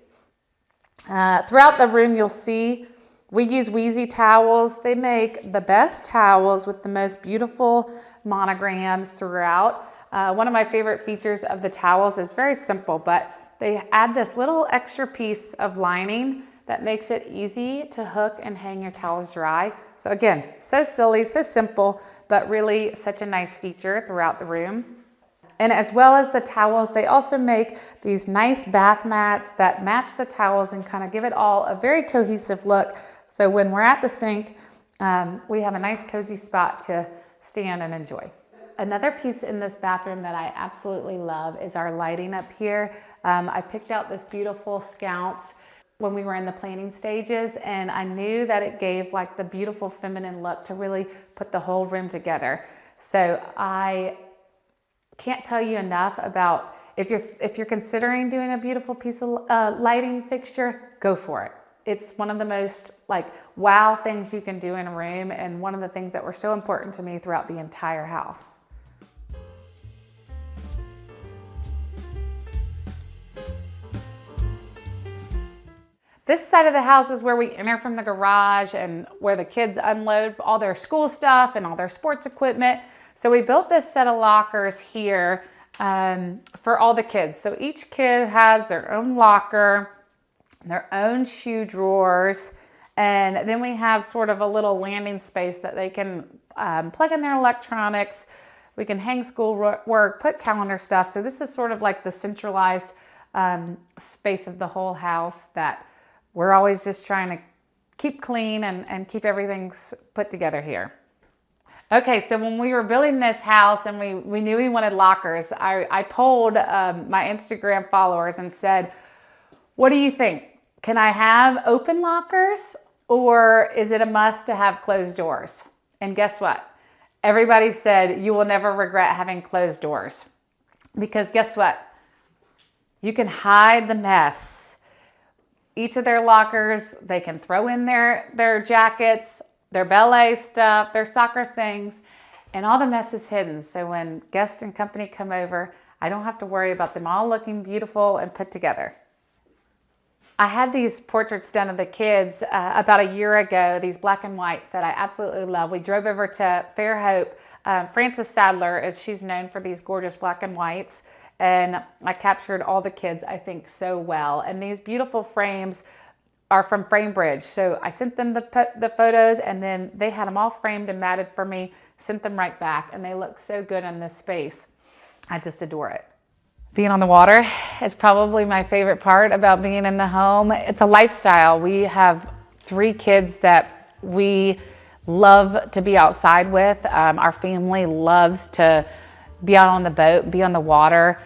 Throughout the room, you'll see we use Breezy towels. They make the best towels with the most beautiful monograms throughout. One of my favorite features of the towels is very simple, but they add this little extra piece of lining that makes it easy to hook and hang your towels dry. So again, so silly, so simple, but really such a nice feature throughout the room. And as well as the towels, they also make these nice bath mats that match the towels and kind of give it all a very cohesive look. So when we're at the sink, we have a nice cozy spot to stand and enjoy. Another piece in this bathroom that I absolutely love is our lighting up here. I picked out this beautiful sconce when we were in the planning stages, and I knew that it gave like the beautiful feminine look to really put the whole room together. So I can't tell you enough about if you're considering doing a beautiful piece of lighting fixture, go for it. It's one of the most like wow things you can do in a room, and one of the things that were so important to me throughout the entire house. This side of the house is where we enter from the garage and where the kids unload all their school stuff and all their sports equipment. So we built this set of lockers here for all the kids. So each kid has their own locker, their own shoe drawers, and then we have sort of a little landing space that they can plug in their electronics. We can hang school work, put calendar stuff. So this is sort of like the centralized space of the whole house that we're always just trying to keep clean and keep everything put together here. Okay, so when we were building this house and we knew we wanted lockers, I polled my Instagram followers and said, what do you think? Can I have open lockers, or is it a must to have closed doors? And guess what? Everybody said you will never regret having closed doors, because guess what? You can hide the mess. Each of their lockers, they can throw in their jackets, their ballet stuff, their soccer things, and all the mess is hidden. So when guests and company come over, I don't have to worry about them all looking beautiful and put together. I had these portraits done of the kids about a year ago, these black and whites that I absolutely love. We drove over to Fairhope. Frances Sadler, she's known for these gorgeous black and whites. And I captured all the kids, I think, so well. And these beautiful frames are from FrameBridge. So I sent them the photos, and then they had them all framed and matted for me, sent them right back, and they look so good in this space. I just adore it. Being on the water is probably my favorite part about being in the home. It's a lifestyle. We have 3 kids that we love to be outside with. Our family loves to be out on the boat, be on the water.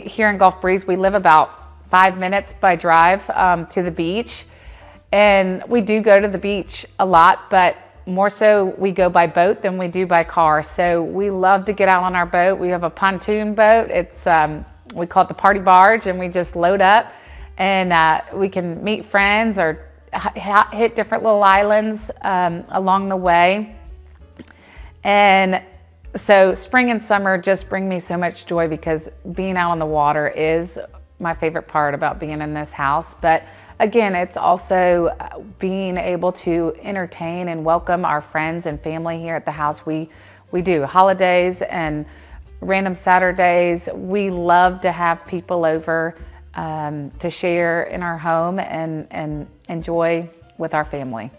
Here in Gulf Breeze, we live about 5 minutes by drive to the beach. And we do go to the beach a lot, but more so we go by boat than we do by car. So we love to get out on our boat. We have a pontoon boat. It's we call it the party barge, and we just load up, and we can meet friends or hit different little islands along the way. And so spring and summer just bring me so much joy, because being out on the water is my favorite part about being in this house. But again, it's also being able to entertain and welcome our friends and family here at the house. We do holidays and random Saturdays. We love to have people over to share in our home and enjoy with our family.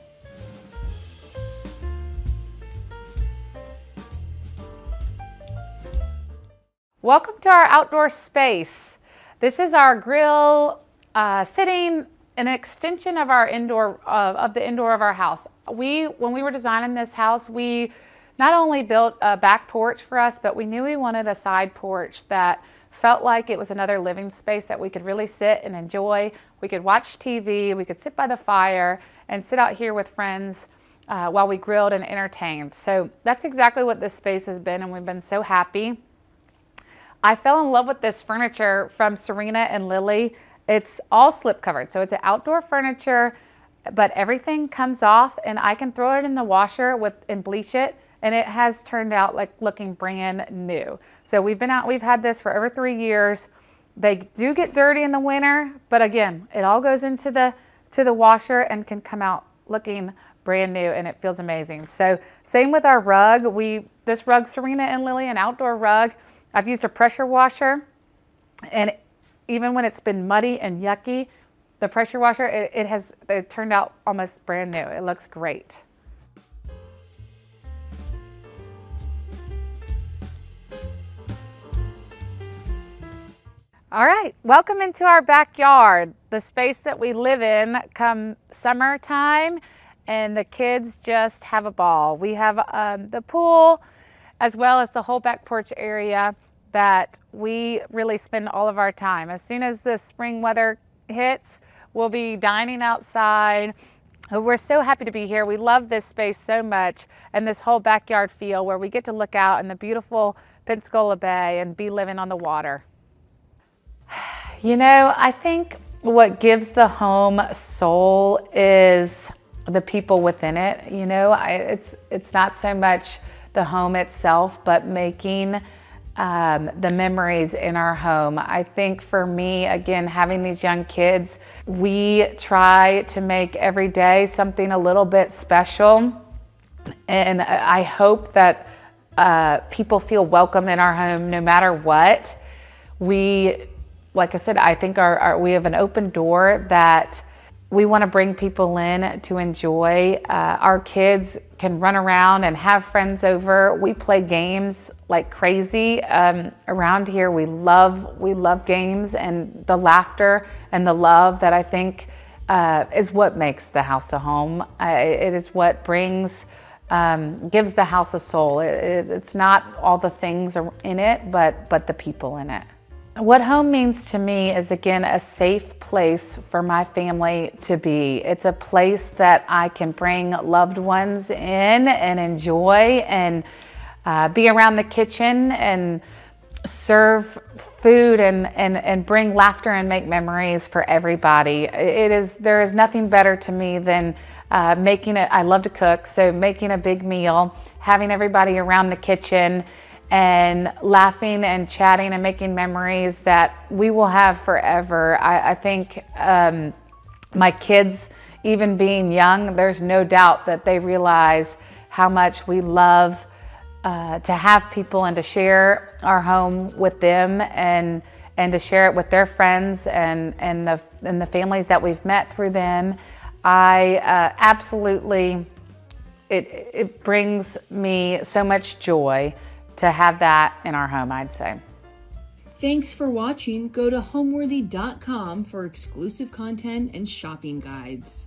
Welcome to our outdoor space. This is our grill sitting an extension of our indoor of the indoor of our house. When we were designing this house, we not only built a back porch for us, but we knew we wanted a side porch that felt like it was another living space that we could really sit and enjoy. We could watch TV, we could sit by the fire and sit out here with friends while we grilled and entertained. So that's exactly what this space has been, and we've been so happy. I fell in love with this furniture from Serena and Lily. It's all slip covered, so it's an outdoor furniture, but everything comes off and I can throw it in the washer and bleach it, and it has turned out like looking brand new. So we've had this for over 3 years. They do get dirty in the winter, but again, it all goes into the washer and can come out looking brand new, and it feels amazing. So same with our rug. This rug, Serena and Lily, an outdoor rug. I've used a pressure washer, and even when it's been muddy and yucky, the pressure washer, it turned out almost brand new. It looks great. All right, welcome into our backyard, the space that we live in come summertime, and the kids just have a ball. We have the pool as well as the whole back porch area that we really spend all of our time. As soon as the spring weather hits, we'll be dining outside. We're so happy to be here. We love this space so much, and this whole backyard feel where we get to look out in the beautiful Pensacola Bay and be living on the water. You know, I think what gives the home soul is the people within it. You know, it's not so much the home itself, but making the memories in our home. I think for me, again, having these young kids, we try to make every day something a little bit special. And I hope that people feel welcome in our home no matter what. Like I said, I think we have an open door that we want to bring people in to enjoy. Our kids can run around and have friends over. We play games like crazy. Around here, we love games, and the laughter and the love that I think is what makes the house a home. It is what gives the house a soul. It's not all the things in it, but the people in it. What home means to me is, again, a safe place for my family to be. It's a place that I can bring loved ones in and enjoy and be around the kitchen and serve food and bring laughter and make memories for everybody. There is nothing better to me than I love to cook, so making a big meal, having everybody around the kitchen, and laughing and chatting and making memories that we will have forever. I think my kids, even being young, there's no doubt that they realize how much we love to have people and to share our home with them and to share it with their friends and the families that we've met through them. It brings me so much joy to have that in our home, I'd say. Thanks for watching. Go to homeworthy.com for exclusive content and shopping guides.